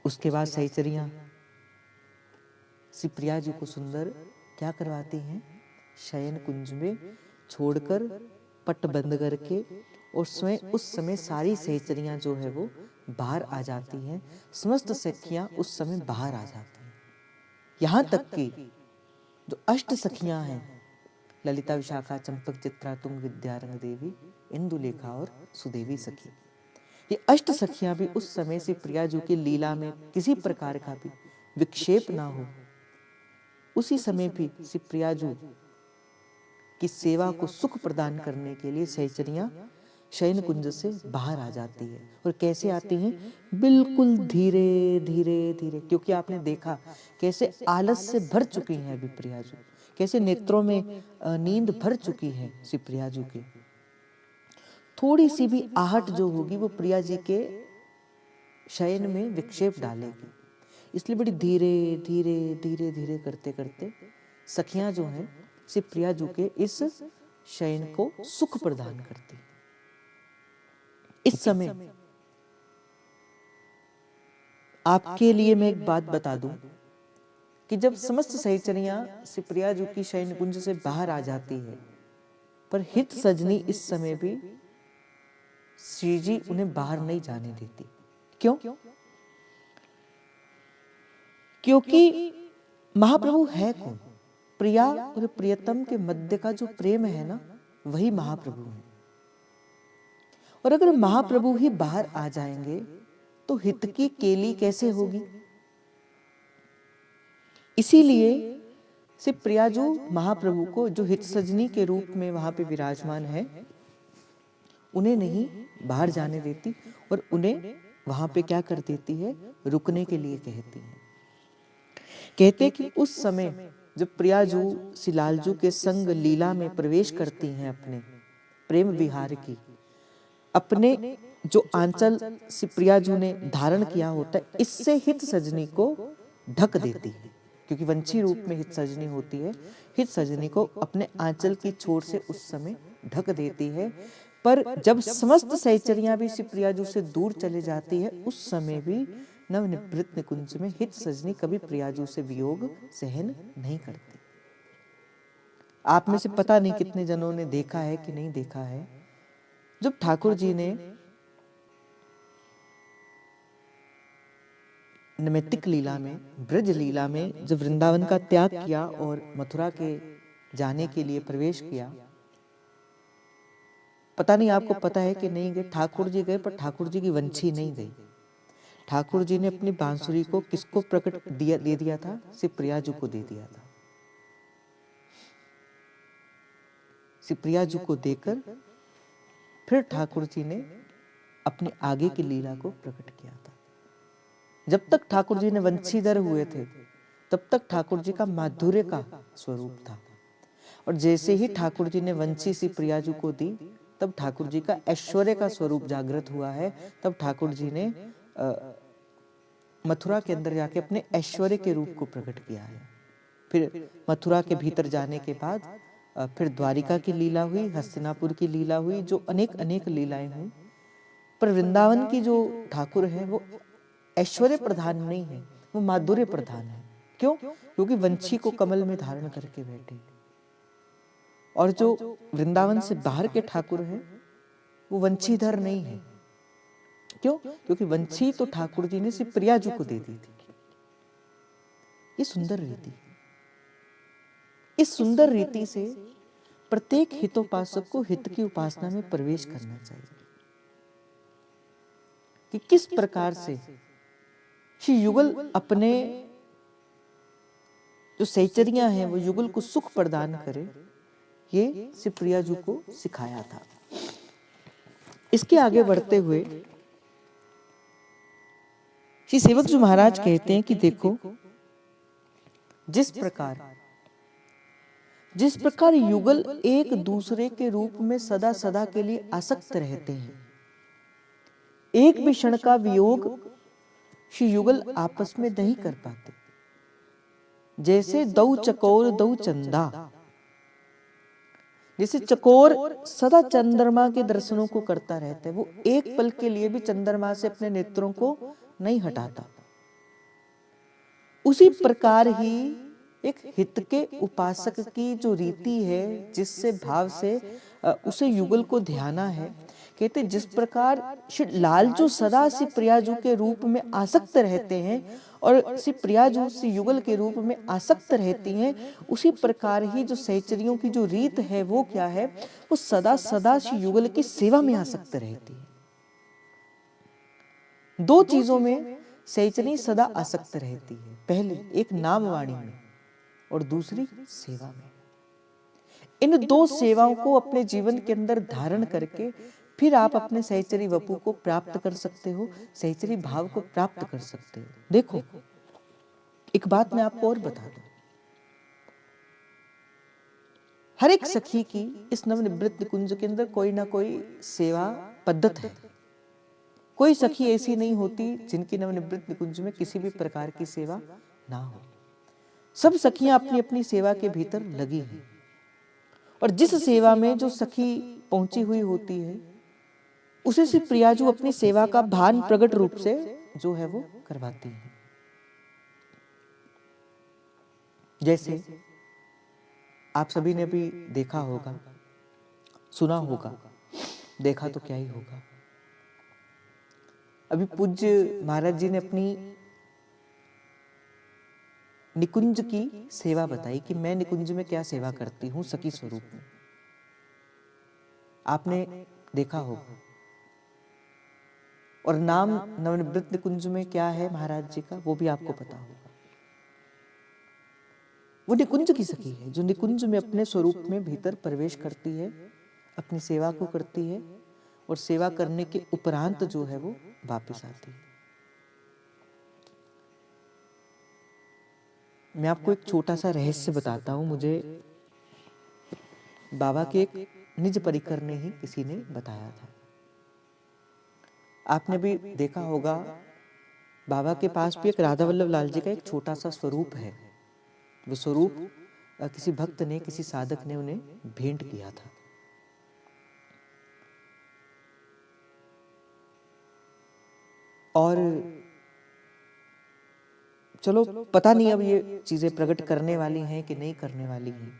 उसके बाद सहचरियां श्री प्रिया जी को सुंदर क्या करवाती हैं? शयन कुंज में छोड़कर पट बंद करके, और स्वयं उस समय सारी सहचरियां जो है वो बाहर आ जाती हैं। समस्त सखियां उस समय बाहर आ जाती हैं। यहां तक कि जो अष्ट सखियां हैं, ललिता, विशाखा, चंपक, चित्रा, तुंग, विद्या, रंग देवी, इंदुलेखा और सुदेवी सखी, ये अष्ट सखियां भी उस समय से प्रियाजू की लीला में किसी प्रकार का भी विक्षेप ना हो, उसी समय भी श्री प्रियाजू की सेवा को सुख प्रदान करने के लिए सहचरियां शयन कुंज से बाहर आ जाती है। और कैसे आती हैं? बिल्कुल धीरे धीरे धीरे, क्योंकि आपने देखा कैसे आलस से भर चुकी हैं अभी प्रियाजू, कैसे नेत्रों में नींद भर चुकी है श्री प्रियाजू के। थोड़ी सी भी आहट जो होगी वो प्रिया जी के शयन में विक्षेप डालेगी। इसलिए बड़ी धीरे धीरे धीरे धीरे करते करते सखियां जो हैं श्री प्रिया जी के इस शयन को सुख प्रदान करती। इस समय आपके लिए मैं एक बात बता दूं कि जब समस्त सहचरियां श्री प्रिया जी की शयन कुंज से बाहर आ जाती है, पर हित सजनी इस समय भी श्री जी उन्हें बाहर नहीं जाने देती। क्यों? क्योंकि महाप्रभु है कौन? प्रिया और प्रियतम के मध्य का जो प्रेम है ना, वही महाप्रभु है। और अगर महाप्रभु ही बाहर आ जाएंगे तो हित की केली कैसे होगी? इसीलिए से प्रियाजू महाप्रभु को, जो हित सजनी के रूप में वहां पे विराजमान है, उन्हें नहीं बाहर जाने देती और उन्हें वहां पे क्या कर देती है, रुकने के लिए कहती है। कहते कि उस समय जब प्रियाजू सिलालजू के संग लीला में प्रवेश करती हैं, अपने प्रेम विहार की, अपने जो आंचल से प्रियाजू ने धारण किया होता है, इससे हित सजनी को ढक देती है। क्योंकि वंशी रूप में हित सजनी होती है, हित सजनी को अपने आंचल की छोर से उस समय ढक देती है। पर जब समस्त सहचरियां भी श्री प्रियाजू से दूर चले जाती है, उस समय भी नवनिवृत्त निकुंज में हित सजनी कभी प्रियाजू से वियोग सहन नहीं करती। आप में से पता नहीं कितने जनों ने देखा है कि नहीं देखा है, जब ठाकुर जी ने नैमित्तिक लीला में, ब्रज लीला में जब वृंदावन का त्याग किया और मथुरा के जाने के लिए प्रवेश किया, पता नहीं आपको पता है कि नहीं गए, ठाकुर जी गए पर ठाकुर जी की वंशी नहीं गई। ठाकुर जी ने अपनी बांसुरी को किसको दे दिया था? सिर्फ प्रियाजू को दे दिया था। सिर्फ प्रियाजू को देकर फिर ठाकुर जी ने अपनी आगे की लीला को प्रकट किया था। जब तक ठाकुर जी ने वंशीधर हुए थे, तब तक ठाकुर जी का माधुर्य का स्वरूप था। और जैसे ही ठाकुर जी ने वंशी सी प्रियाजू को दी, तब ठाकुर जी का ऐश्वर्य का स्वरूप जागृत हुआ है। तब ठाकुर जी ने मथुरा के अंदर जाके अपने ऐश्वर्य के रूप को प्रकट किया है। फिर मथुरा के भीतर जाने के बाद फिर द्वारिका की लीला हुई, हस्तिनापुर की लीला हुई, जो अनेक अनेक लीलाएं हुई। पर वृंदावन की जो ठाकुर है वो ऐश्वर्य प्रधान नहीं है, वो माधुर्य प्रधान है। क्यों? क्योंकि वंशी को कमल में धारण करके बैठे। और जो वृंदावन से बाहर के ठाकुर हैं वो वंशीधर नहीं है। क्यों? क्योंकि वंशी तो ठाकुर जी ने सिर्फ प्रियाजू को दे दी थी। ये सुंदर रीति, इस सुंदर रीति से प्रत्येक हितोपासक को हित की उपासना में प्रवेश करना चाहिए कि किस प्रकार से श्री युगल अपने जो सहचरियां हैं वो युगल को सुख प्रदान करे, ये श्री प्रियाजू को सिखाया था। इसके आगे बढ़ते हुए श्री सेवक जी महाराज कहते हैं कि देखो, जिस प्रकार युगल एक दूसरे के रूप में सदा सदा के लिए आसक्त रहते हैं, एक भी क्षण का वियोग श्री युगल आपस में नहीं कर पाते। जैसे दो चकोर दो चंदा, जैसे चकोर सदा चंद्रमा के दर्शनों को करता रहता है, वो एक पल के लिए भी चंद्रमा से अपने नेत्रों को नहीं हटाता। उसी प्रकार ही एक हित के उपासक की जो रीति है, जिससे भाव से उसे युगल को ध्याना है, कहते जिस प्रकार श्री लालजू सदा श्री प्रियाजू के रूप में आसक्त रहते हैं और श्री प्रियाजू श्री युगल के रूप में आसक्त रहती हैं, उसी प्रकार ही जो सहचरियों की जो रीत है वो क्या है, वो सदा सदा श्री युगल की सेवा में आसक्त रहती है। दो चीजों में सहचरी सदा आसक्त रहती है, पहले एक नाम वाणी में और दूसरी सेवा में। इन दो सेवाओं को अपने जीवन के अंदर धारण करके फिर आप अपने सहचरी वपु को प्राप्त कर सकते हो, सहचरी भाव को प्राप्त कर सकते हो। देखो, एक बात मैं आपको और बता दूं, हर एक सखी की इस नवनिवृत्त कुंज के अंदर कोई ना कोई सेवा पद्धत है। कोई सखी ऐसी नहीं होती जिनकी नवनिवृत्त कुंज में किसी भी प्रकार की सेवा ना हो। सब सखियां अपनी अपनी सेवा के भीतर लगी हैं और जिस सेवा में जो सखी पहुंची हुई होती है, उसे से प्रियाजू अपनी सेवा का भान प्रकट रूप से जो है वो करवाती है। जैसे आप सभी ने भी देखा होगा, सुना होगा, देखा तो क्या ही होगा, अभी पूज्य महाराज जी ने अपनी निकुंज की सेवा बताई कि मैं निकुंज में क्या सेवा करती हूँ सखी स्वरूप में। आपने देखा होगा। और नाम नवनिवृत्त निकुंज में क्या है महाराज जी का, वो भी आपको पता होगा। वो निकुंज की सखी है जो निकुंज में अपने स्वरूप में भीतर प्रवेश करती है, अपनी सेवा को करती है और सेवा करने के उपरांत जो है वो वापस आती है। मैं आपको एक छोटा सा रहस्य बताता हूं, मुझे बाबा के एक निज परिकर ने ही किसी ने बताया था। आपने भी देखा होगा, बाबा के पास भी एक राधा वल्लभ लाल जी का एक छोटा सा स्वरूप है। वो स्वरूप किसी भक्त ने, किसी साधक ने उन्हें भेंट किया था। और चलो पता नहीं अब ये चीजें प्रकट करने वाली हैं कि नहीं करने वाली हैं,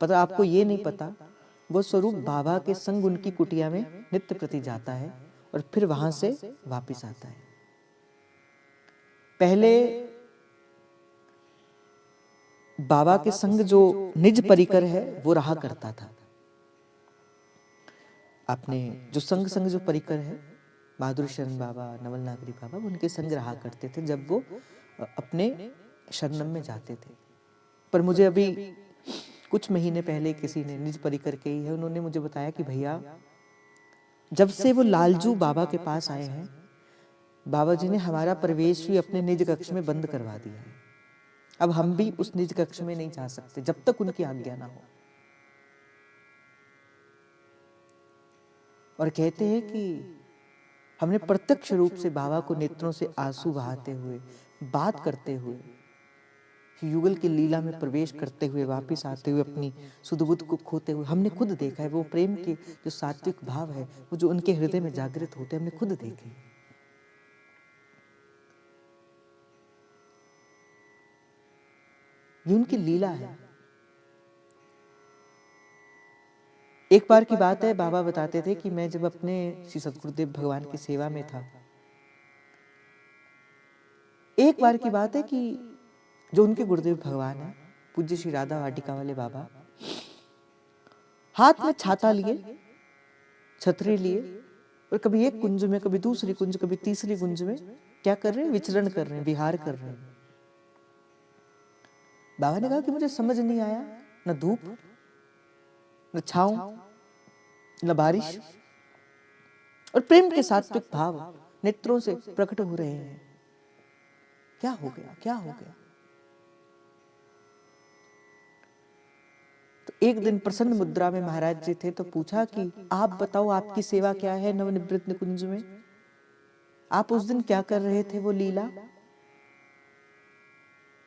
पता आपको ये नहीं पता। वो स्वरूप बाबा के संग उनकी कुटिया में नित्य प्रति जाता है और फिर वहां से वापिस आता है। पहले बाबा के संग जो निज परिकर है वो रहा करता था। आपने जो संग संग जो परिकर है, बहादुर शरण बाबा, नवल नागरी बाबा, उनके संग रहा करते थे जब वो अपने शरणम में जाते थे। पर मुझे अभी कुछ महीने पहले किसी ने, निज परिकर के ही है, उन्होंने मुझे बताया कि भैया जब से वो लालजू बाबा के पास आए हैं, बाबा जी ने हमारा प्रवेश भी अपने निज कक्ष में बंद करवा दिया है। अब हम भी उस निज कक्ष में नहीं जा सकते जब तक उनकी आज्ञा ना हो। और कहते हैं कि हमने प्रत्यक्ष रूप से बाबा को नेत्रों से आंसू बहाते हुए, बात करते हुए, युगल की लीला में प्रवेश करते हुए, वापस आते हुए, अपनी सुध-बुध को खोते हुए हमने खुद देखा है। वो प्रेम के जो सात्विक भाव है, वो जो उनके हृदय में जागृत होते हैं, हमने खुद देखे। ये उनकी लीला है। एक बार की बात है, बाबा बताते थे कि मैं जब अपने श्री सद्गुरुदेव भगवान की सेवा में था, एक बार की बात है कि जो उनके गुरुदेव भगवान है, पूज्य श्री राधा वाटिका वाले बाबा, हाथ में छाता लिए, छतरी लिए, और कभी एक कुंज में, कभी दूसरी कुंज, कभी तीसरी कुंज में क्या कर रहे हैं, विचरण कर रहे हैं, विहार कर रहे हैं। बाबा ने कहा कि मुझे समझ नहीं आया, न धूप, न छांव, न बारिश, और प्रेम के सात्विक भाव नेत्रों से प्रकट हो रहे हैं। क्या हो गया, क्या हो गया? तो एक दिन प्रसन्न मुद्रा में महाराज जी थे, तो पूछा कि आप बताओ आपकी सेवा क्या है नवनिवृत्त निकुंज में? आप उस दिन क्या कर रहे थे, वो लीला?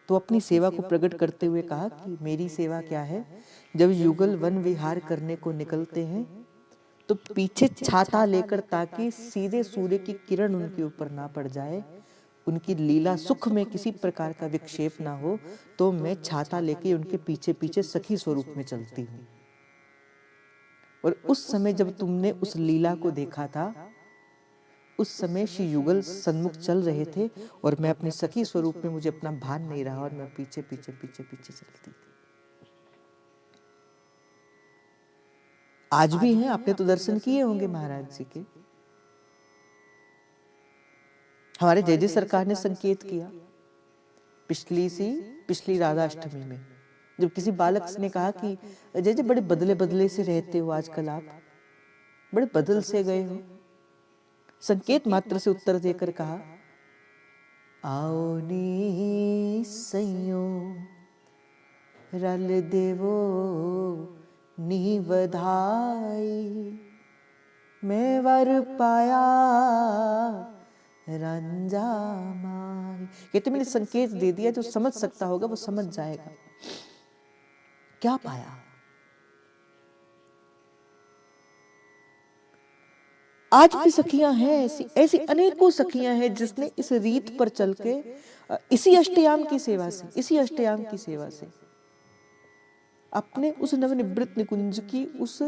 तो अपनी सेवा को प्रकट करते हुए कहा कि मेरी सेवा क्या है, जब युगल वन विहार करने को निकलते हैं तो पीछे छाता लेकर, ताकि सीधे सूर्य की किरण उनके ऊपर ना पड़ जाए, उनकी लीला सुख में किसी प्रकार का विक्षेप ना हो, तो मैं छाता लेके उनके पीछे पीछे सखी स्वरूप में चलती हूँ। और उस समय जब तुमने उस लीला को देखा था, उस समय श्री युगल सन्मुख चल रहे थे और मैं अपने सखी स्वरूप में, मुझे अपना भान नहीं रहा और मैं पीछे पीछे पीछे पीछे चलती थी। आज भी हैं, आपने तो दर्शन किए होंगे महाराज जी के। हमारे जय जय सरकार ने संकेत किया पिछली राधा अष्टमी में, जब किसी बालक ने कहा कि जय जय बड़े बदले बदले से रहते हो आजकल, आप बड़े बदल से गए हो। संकेत मात्र से उत्तर देकर कहा, आओ नी सैयो रल देवो नी बधाई, मैं वर पाया रंजा माई। कहते मैंने संकेत दे दिया, जो समझ सकता होगा वो समझ जाएगा। क्या पाया? आज भी सखियां हैं, ऐसी ऐसी अनेकों सखियां हैं जिसने इस रीत पर चल के, इसी अष्टयाम की सेवा से, इसी अष्टयाम की सेवा से अपने उस नवनिवृत्त निकुंज की उस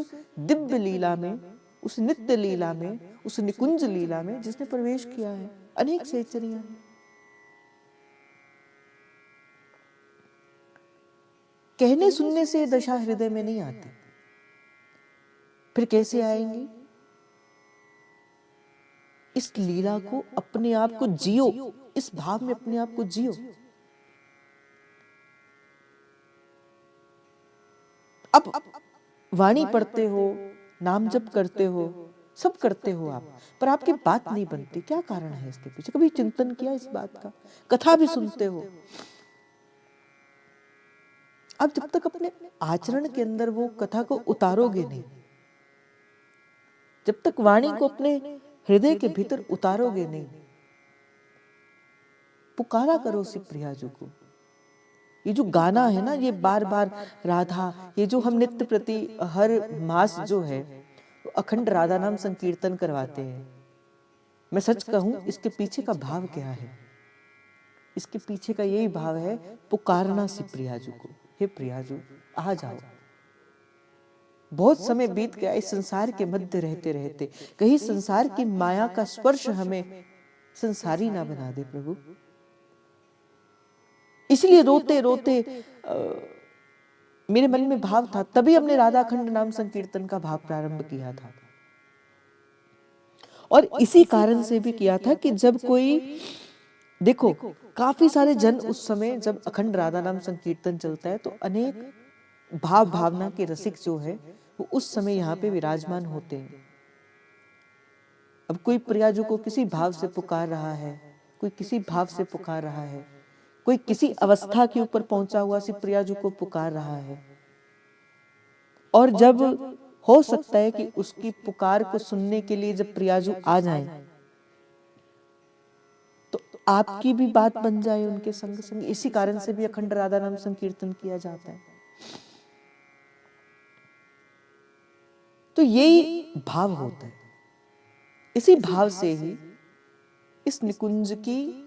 दिव्य लीला में, उस नित्य लीला में, उस निकुंज लीला में जिसने प्रवेश किया है। अनेक सहचरियां हैं। कहने सुनने से ये दशा हृदय में नहीं आती, फिर कैसे आएंगी? इस लीला को, अपने आप को जियो, इस भाव में अपने आप को जियो। अब वाणी पढ़ते हो, नाम जप करते हो, सब करते हो आप, पर आपकी बात नहीं बनती। क्या कारण है इसके पीछे? कभी चिंतन किया इस बात का? कथा भी सुनते हो, अब जब तक अपने आचरण के अंदर वो कथा को उतारोगे नहीं, जब तक वाणी को अपने हृदय के भीतर उतारोगे नहीं, पुकारा करो श्री प्रियाजू को। ये जो गाना है ना, ये बार बार राधा, ये जो हम नित्य प्रति हर मास जो है अखंड राधा नाम संकीर्तन करवाते हैं, मैं सच कहूं इसके पीछे का भाव क्या है? इसके पीछे का यही भाव है, पुकारना श्री प्रियाजू को, हे प्रियाजू आ जाओ। बहुत समय बीत गया इस संसार के मध्य रहते रहते, कहीं संसार की माया का स्पर्श हमें संसारी ना बना दे प्रभु। इसलिए रोते रोते मेरे मन में भाव था, तभी हमने राधाखंड नाम संकीर्तन का भाव प्रारंभ किया था। और इसी कारण से भी किया था कि जब कोई, देखो काफी सारे जन उस समय जब अखंड राधा नाम संकीर्तन चलता है, तो अनेक भाव भावना के रसिक जो है वो उस समय यहाँ पे विराजमान होते हैं। अब कोई प्रियाजू को किसी भाव से पुकार रहा है, कोई किसी भाव से पुकार रहा है, कोई किसी अवस्था के ऊपर पहुंचा हुआ सी प्रियाजू को पुकार रहा है। और जब हो सकता है कि उसकी पुकार को सुनने के लिए जब प्रियाजू आ जाए, तो आपकी भी बात बन जाए उनके संग संग। इसी कारण से भी अखंड राधा नाम संकीर्तन किया जाता है। तो यही भाव होता है। इसी भाव से ही इस निकुंज की,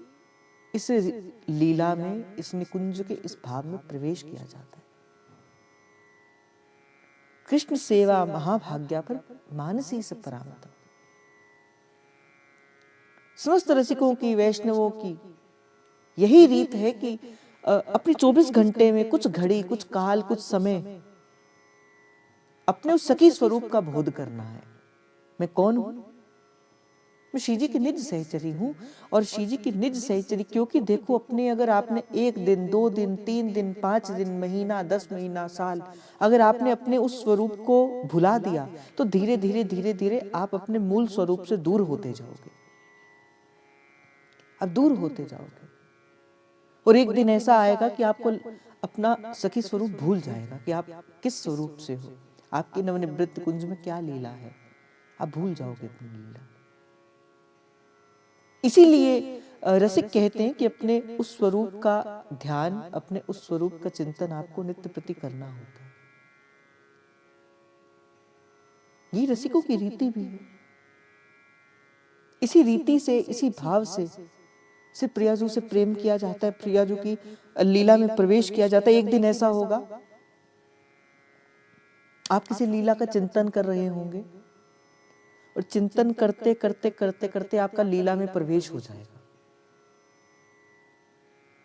इस लीला में, इस निकुंज के इस भाव में प्रवेश किया जाता है। कृष्ण सेवा महाभाग्या पर मानसी से परामता। समस्त रसिकों की, वैष्णवों की यही रीत है कि अपने 24 घंटे में कुछ घड़ी, कुछ काल, कुछ समय अपने उस सखी स्वरूप का बोध करना है। मैं कौन हूं? मैं श्री जी की निज सहचरी हूं। और श्री जी की निज सहचरी, क्योंकि देखो अपने, अगर आपने 1 दिन, 2 दिन, 3 दिन, 5 दिन, महीना, 10 महीना, साल, अगर आपने अपने उस स्वरूप को भुला दिया, तो धीरे धीरे धीरे धीरे आप अपने मूल स्वरूप से दूर होते जाओगे। आप दूर होते जाओगे और एक दिन ऐसा आएगा कि आपको अपना सखी स्वरूप भूल जाएगा कि आप किस स्वरूप से हो, आपकी नवनिवृत्त कुंज में क्या लीला है, आप भूल जाओगे अपनी लीला। इसीलिए रसिक कहते हैं कि अपने उस स्वरूप का ध्यान, अपने उस स्वरूप का चिंतन आपको नित्य प्रति करना होता है। ये रसिकों की रीति भी है। इसी रीति से, इसी भाव से प्रियाजू से प्रेम किया जाता है, प्रियाजू की लीला में प्रवेश किया जाता है। एक दिन ऐसा होगा, आप किसी लीला का चिंतन कर रहे होंगे और चिंतन करते करते करते करते आपका लीला में प्रवेश हो जाएगा।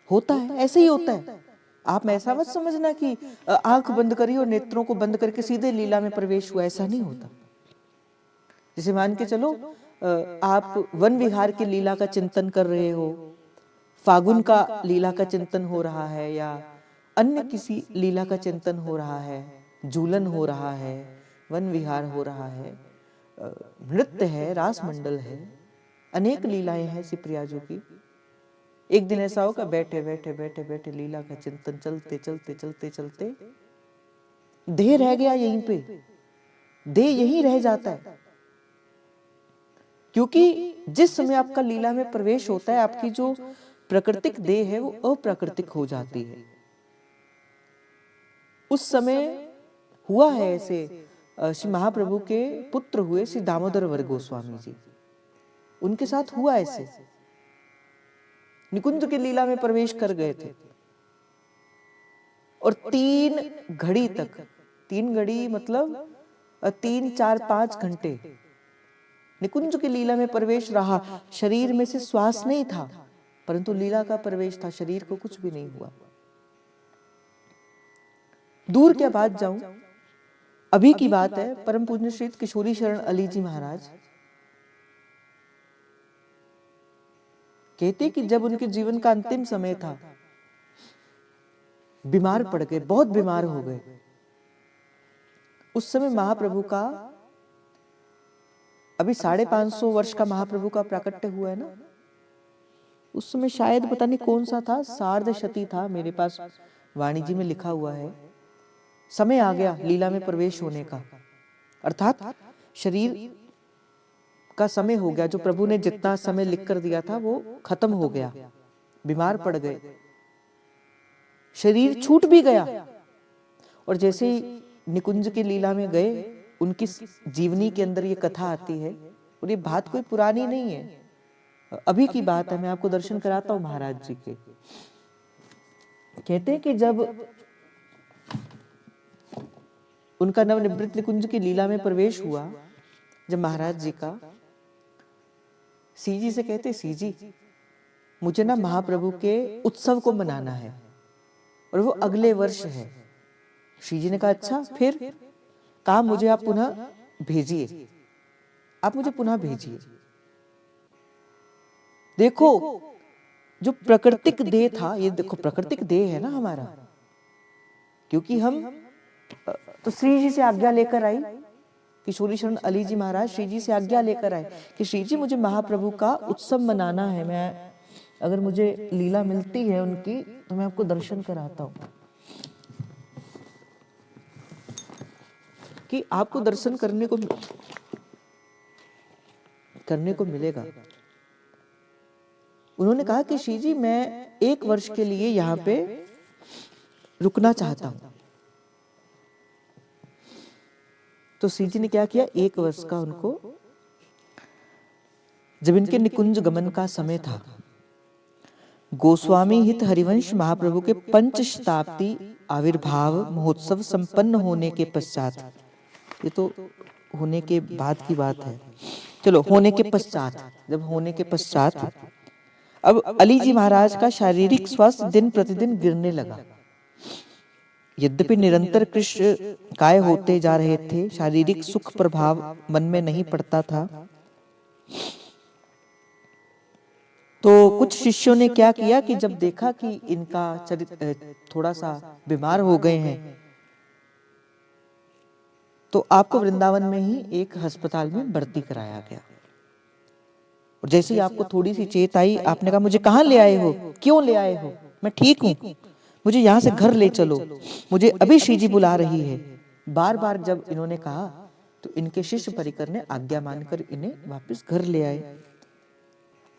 होता है, ऐसे ही होता है। आप ऐसा मत समझना कि आंख बंद करी और नेत्रों को बंद करके सीधे लीला में प्रवेश हुआ, ऐसा नहीं होता। जैसे मान के चलो, आप वन विहार की लीला का चिंतन कर रहे हो, फागुन का लीला का चिंतन हो रहा है, या अन्य किसी लीला का चिंतन हो रहा है, झूलन हो रहा है, वन विहार हो रहा है, नृत्य है, रास मंडल है, अनेक लीलाएं हैं श्री प्रियाजू की। एक दिन ऐसा होगा, बैठे बैठे बैठे बैठे लीला का चिंतन चलते चलते चलते चलते देह रह गया यहीं पे, देह यहीं रह जाता है। क्योंकि जिस समय आपका लीला में प्रवेश होता है, आपकी जो प्राकृतिक देह है वो अप्राकृतिक हो जाती है। उस समय हुआ है ऐसे, श्री महाप्रभु के पुत्र हुए श्री दामोदर वर गोस्वामी जी, उनके साथ हुआ ऐसे, निकुंज की लीला में प्रवेश कर गए थे और 3 घड़ी तक, 3 घड़ी मतलब 3, 4, 5 घंटे निकुंज की लीला में प्रवेश रहा। शरीर में से श्वास नहीं था, परंतु लीला का प्रवेश था, शरीर को कुछ भी नहीं हुआ। दूर क्या बात जाऊं, अभी की बात है। परम पूज्य श्री किशोरी शरण अली जी महाराज कहते कि जब उनके जीवन का अंतिम समय था, बीमार पड़ गए, बहुत बीमार हो गए। उस समय महाप्रभु का, अभी 550 वर्ष का महाप्रभु का प्राकट्य हुआ है ना, उस समय शायद पता नहीं कौन सा था, सार्ध शती था, मेरे पास वाणिज्य में लिखा हुआ है। समय आ गया लीला में प्रवेश होने का, अर्थात शरीर का समय हो गया। जो प्रभु ने जितना समय लिख कर दिया था वो खत्म हो गया, बीमार पड़ गए, शरीर छूट भी गया। और जैसे ही निकुंज की लीला में गए, उनकी जीवनी के अंदर ये कथा आती है, और ये बात कोई पुरानी नहीं है, अभी की बात है। मैं आपको दर्शन कराता हूं महाराज जी के। कहते हैं कि जब उनका नवनिवृत्त निकुंज की लीला में प्रवेश हुआ, जब महाराज जी का, सीजी से कहते, सीजी मुझे ना महाप्रभु के उत्सव को मनाना है और वो अगले वर्ष है। श्री जी ने कहा अच्छा, फिर कहा मुझे आप पुनः भेजिए, आप मुझे पुनः भेजिए। देखो जो प्राकृतिक देह था, ये देखो प्राकृतिक देह है ना हमारा, क्योंकि हम तो श्री जी से आज्ञा लेकर आई, किशोरी शरण अली जी महाराज श्री जी से आज्ञा लेकर आए कि श्री जी मुझे महाप्रभु का उत्सव मनाना है, मैं अगर मुझे लीला मिलती है उनकी तो मैं आपको दर्शन कराता हूं, कि आपको दर्शन करने को मिलेगा। उन्होंने कहा कि श्री जी मैं 1 वर्ष के लिए यहाँ पे रुकना चाहता हूं। तो श्री जी ने क्या किया, 1 वर्ष का उनको, जब इनके निकुंज गमन का समय था, गोस्वामी हित हरिवंश महाप्रभु के 5 शताब्दी आविर्भाव महोत्सव संपन्न होने के पश्चात, ये तो होने के बाद की बात है, चलो होने के पश्चात, जब होने के पश्चात अब अली जी महाराज का शारीरिक स्वास्थ्य दिन प्रतिदिन गिरने लगा। यद्यपि निरंतर कृष्ण काय होते जा रहे थे, शारीरिक सुख प्रभाव मन में नहीं पड़ता था। तो कुछ शिष्यों ने क्या किया कि जब देखा कि इनका चरित्र थोड़ा सा बीमार हो गए हैं, तो आपको वृंदावन में ही एक अस्पताल में भर्ती कराया गया। और जैसे ही आपको थोड़ी सी चेत आई, आपने कहा मुझे कहाँ ले आए हो, क्यों ले आए हो, मैं ठीक हूं, मुझे यहाँ से घर ले चलो, मुझे अभी श्री जी बुला रही है। बार बार जब इन्होंने कहा तो इनके शिष्य परिकर ने आज्ञा मानकर इन्हें वापस घर ले आए।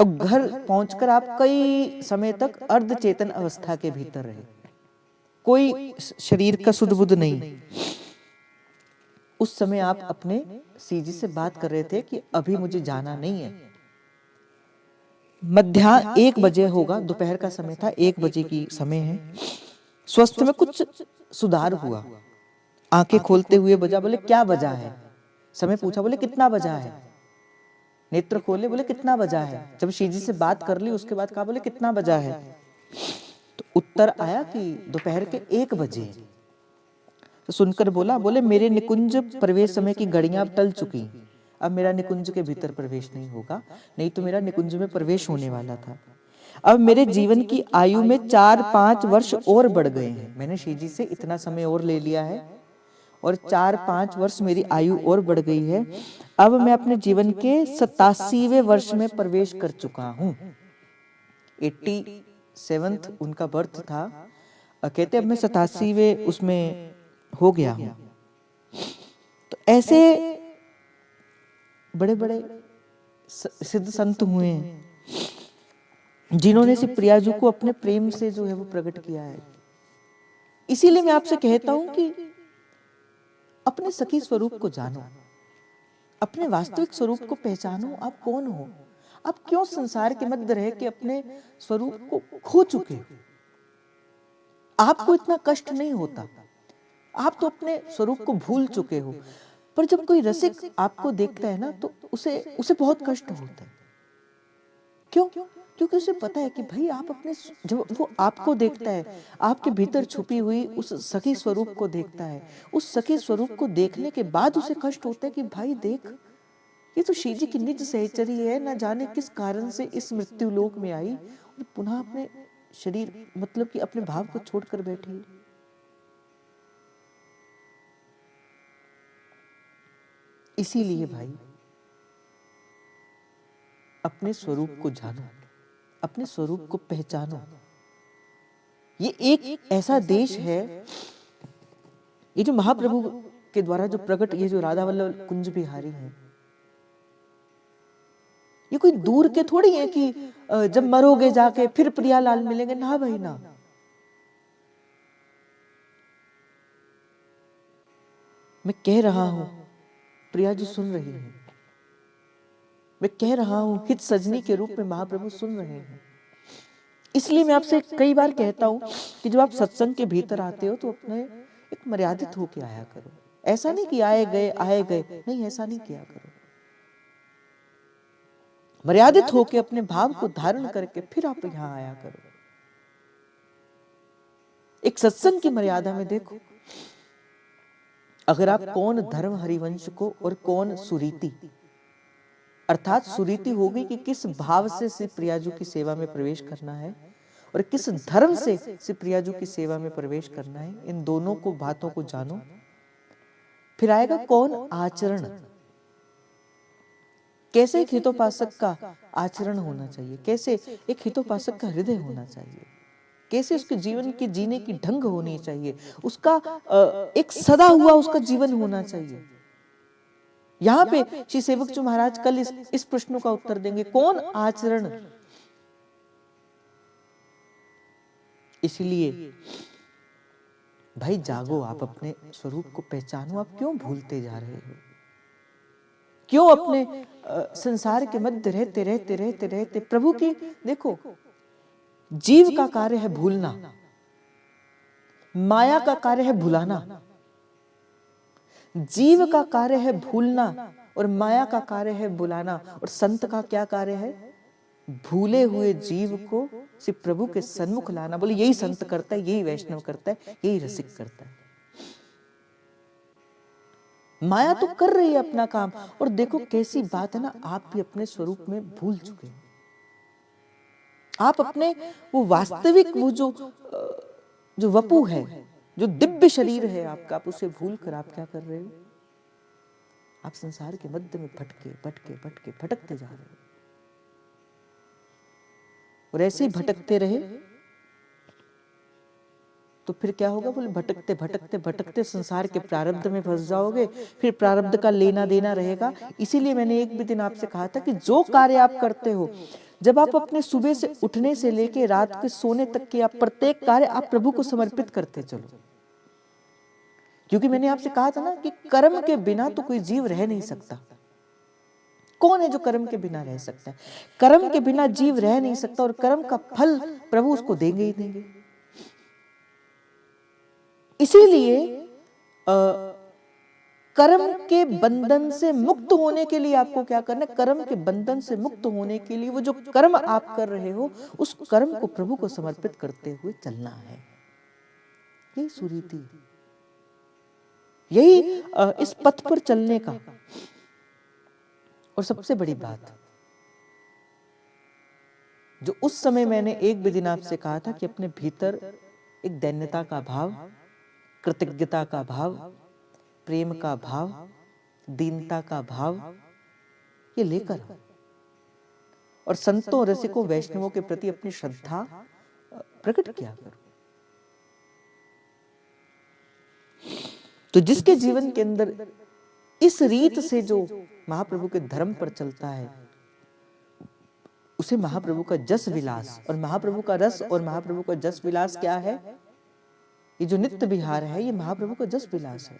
और घर पहुंचकर आप कई समय तक अर्ध चेतन अवस्था के भीतर रहे, कोई शरीर का सुध बुध नहीं। उस समय आप अपने सीजी से बात कर रहे थे कि अभी मुझे जाना नहीं है। मध्याह्न 1 बजे होगा, दोपहर का समय था, 1 बजे की समय है। स्वास्थ्य में कुछ सुधार हुआ, आंखें खोलते हुए बजा, बोले क्या बजा है, समय पूछा, बोले कितना बजा है, नेत्र खोले, बोले कितना बजा है। जब श्री जी से बात कर ली उसके बाद कहा, बोले कितना बजा है, तो उत्तर आया कि दोपहर के 1 बजे। तो सुनकर बोला, बोले मेरे निकुंज प्रवेश समय की घड़ियां अब टल चुकी, अब मेरा निकुंज के भीतर प्रवेश नहीं होगा, नहीं तो मेरा निकुंज में प्रवेश होने वाला था। अब मेरे जीवन की आयु में 4-5 वर्ष और बढ़ गए हैं, मैंने श्री जी से इतना समय और ले लिया है और 4-5 वर्ष मेरी आयु और बढ़ गई है। अब मैं अपने जीवन के 87वें वर्ष में प्रवेश कर चुका हूं। 87th उनका बर्थ था, कहते अब मैं 87वें उसमें हो गया हूं। तो ऐसे बड़े बड़े सिद्ध संत हुए हैं जिन्होंने श्री प्रियाजू को अपने प्रेम से जो है वो प्रकट किया है। इसीलिए मैं आपसे कहता हूं कि अपने सखी स्वरूप को जानो, अपने वास्तविक स्वरूप को पहचानो, आप कौन हो, आप क्यों संसार के मध्य रह के अपने स्वरूप को खो चुके हो। आपको इतना कष्ट नहीं होता, आप तो अपने स्वरूप को भूल चुके हो, पर जब कोई रसिक आपको देखता है ना तो उसे बहुत कष्ट होता है। क्यों? क्योंकि उसे पता है कि भाई आप अपने, जब वो आपको देखता है, आपके भीतर छुपी हुई उस सखी स्वरूप को देखता है, उस सखी स्वरूप को देखने के बाद उसे कष्ट होता है कि भाई देख, ये तो श्री जी की निज सहचरी है, ना जाने किस कारण से इस मृत्यु लोक में आई और पुनः अपने शरीर, मतलब कि अपने भाव को छोड़कर बैठी। इसीलिए भाई अपने स्वरूप को जानो, अपने स्वरूप को पहचानो। ये एक ऐसा देश है, ये जो महाप्रभु के द्वारा जो प्रकट, ये जो राधा वल्लभ कुंज बिहारी हैं, ये कोई दूर के थोड़ी है कि जब मरोगे जाके फिर प्रियालाल मिलेंगे, ना भाई ना। मैं कह रहा हूं, प्रिया जी सुन रही हैं, मैं कह रहा हूं, हित सजनी के रूप में महाप्रभु सुन रहे हैं। इसलिए मैं आपसे कई बार कहता हूं कि जब आप सत्संग के भीतर आते हो तो अपने एक मर्यादित होके आया करो। ऐसा नहीं कि आए गए नहीं, ऐसा नहीं किया करो। मर्यादित होके अपने भाव को धारण करके फिर आप यहां आया करो। एक सत्संग की मर्यादा में देखो, अगर आप कौन धर्म हरिवंश को और कौन सुरीति, अर्थात सुरीति होगी कि किस भाव से श्री प्रियाजू की सेवा में प्रवेश करना है और किस धर्म से श्री प्रियाजू की सेवा में प्रवेश करना है, इन दोनों को बातों को जानो। फिर आएगा कौन आचरण, कैसे एक हितोपासक का आचरण होना चाहिए, कैसे एक हितोपासक का हृदय होना चाहिए, कैसे उसके जीवन के जीने की ढंग होनी चाहिए, उसका एक सदा हुआ उसका जीवन होना चाहिए। यहां पे श्री सेवक जी महाराज कल इस प्रश्नों का उत्तर देंगे, कौन आचरण। इसलिए भाई जागो, आप अपने स्वरूप को पहचानो। आप क्यों भूलते जा रहे हो? क्यों अपने संसार के मध्य रहते रहते रहते रहते प्रभु की, देखो जीव का कार्य है भूलना, माया का कार्य है भुलाना। जीव का कार्य है भूलना और माया का कार्य है बुलाना। और संत का क्या कार्य है? भूले हुए जीव को सिर्फ प्रभु के सन्मुख लाना। बोले यही संत करता है, यही वैष्णव करता है, यही रसिक करता है। माया तो कर रही है अपना काम। और देखो कैसी बात है ना, आप भी अपने स्वरूप में भूल चुके हैं। आप अपने वो वास्तविक, वो जो वपु है, जो दिव्य शरीर है आपका, आप उसे भूल कर आप क्या कर रहे हो? आप संसार के मध्य में भटके भटके भटके भटकते जा रहे हो। और ऐसे ही भटकते रहे तो फिर क्या होगा? बोले भटकते भटकते भटकते संसार के प्रारब्ध में फंस जाओगे, फिर प्रारब्ध का लेना देना रहेगा। इसीलिए मैंने एक भी दिन आपसे कहा था कि जो कार्य आप करते हो, जब आप अपने सुबह से उठने से लेके रात के सोने तक के आप प्रत्येक कार्य आप प्रभु को समर्पित करते चलो। क्योंकि मैंने आपसे कहा था ना कि कर्म के बिना तो कोई जीव रह नहीं सकता। कौन है जो कर्म के बिना रह सकता है? कर्म के बिना जीव रह नहीं सकता और कर्म का फल प्रभु उसको देंगे ही देंगे। इसीलिए कर्म के बंधन से मुक्त होने के लिए आपको क्या करना है? कर्म के बंधन से मुक्त होने के लिए वो जो कर्म आप कर रहे हो, उस कर्म को प्रभु को समर्पित करते हुए चलना है। यही सुरीति, यही इस पथ पर चलने का। और सबसे बड़ी बात जो उस समय मैंने एक भी दिन आपसे कहा था कि अपने भीतर एक दैन्यता का भाव, कृतज्ञता का भाव, प्रेम का भाव, दीनता का भाव, ये लेकर और संतों रसिकों वैष्णवों के प्रति अपनी श्रद्धा प्रकट किया करो। तो जिसके जीवन के अंदर इस रीत से जो महाप्रभु के धर्म पर चलता है, उसे महाप्रभु का जस विलास, और महाप्रभु का रस और महाप्रभु का जस विलास क्या है? ये जो नित्य विहार है, ये महाप्रभु का जस विलास है।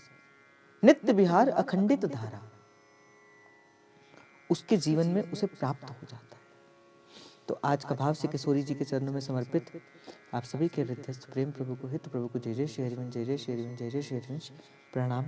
नित्य विहार अखंडित धारा, उसके जीवन में उसे प्राप्त हो जाता है। तो आज का भाव श्री किशोरी जी के चरणों में समर्पित। आप सभी के हृदयस्थ प्रेम प्रभु को, हित प्रभु को। जय जय श्री हरिवंश, जय जय श्री हरिवंश, जय जय श्री हरिवंश। प्रणाम।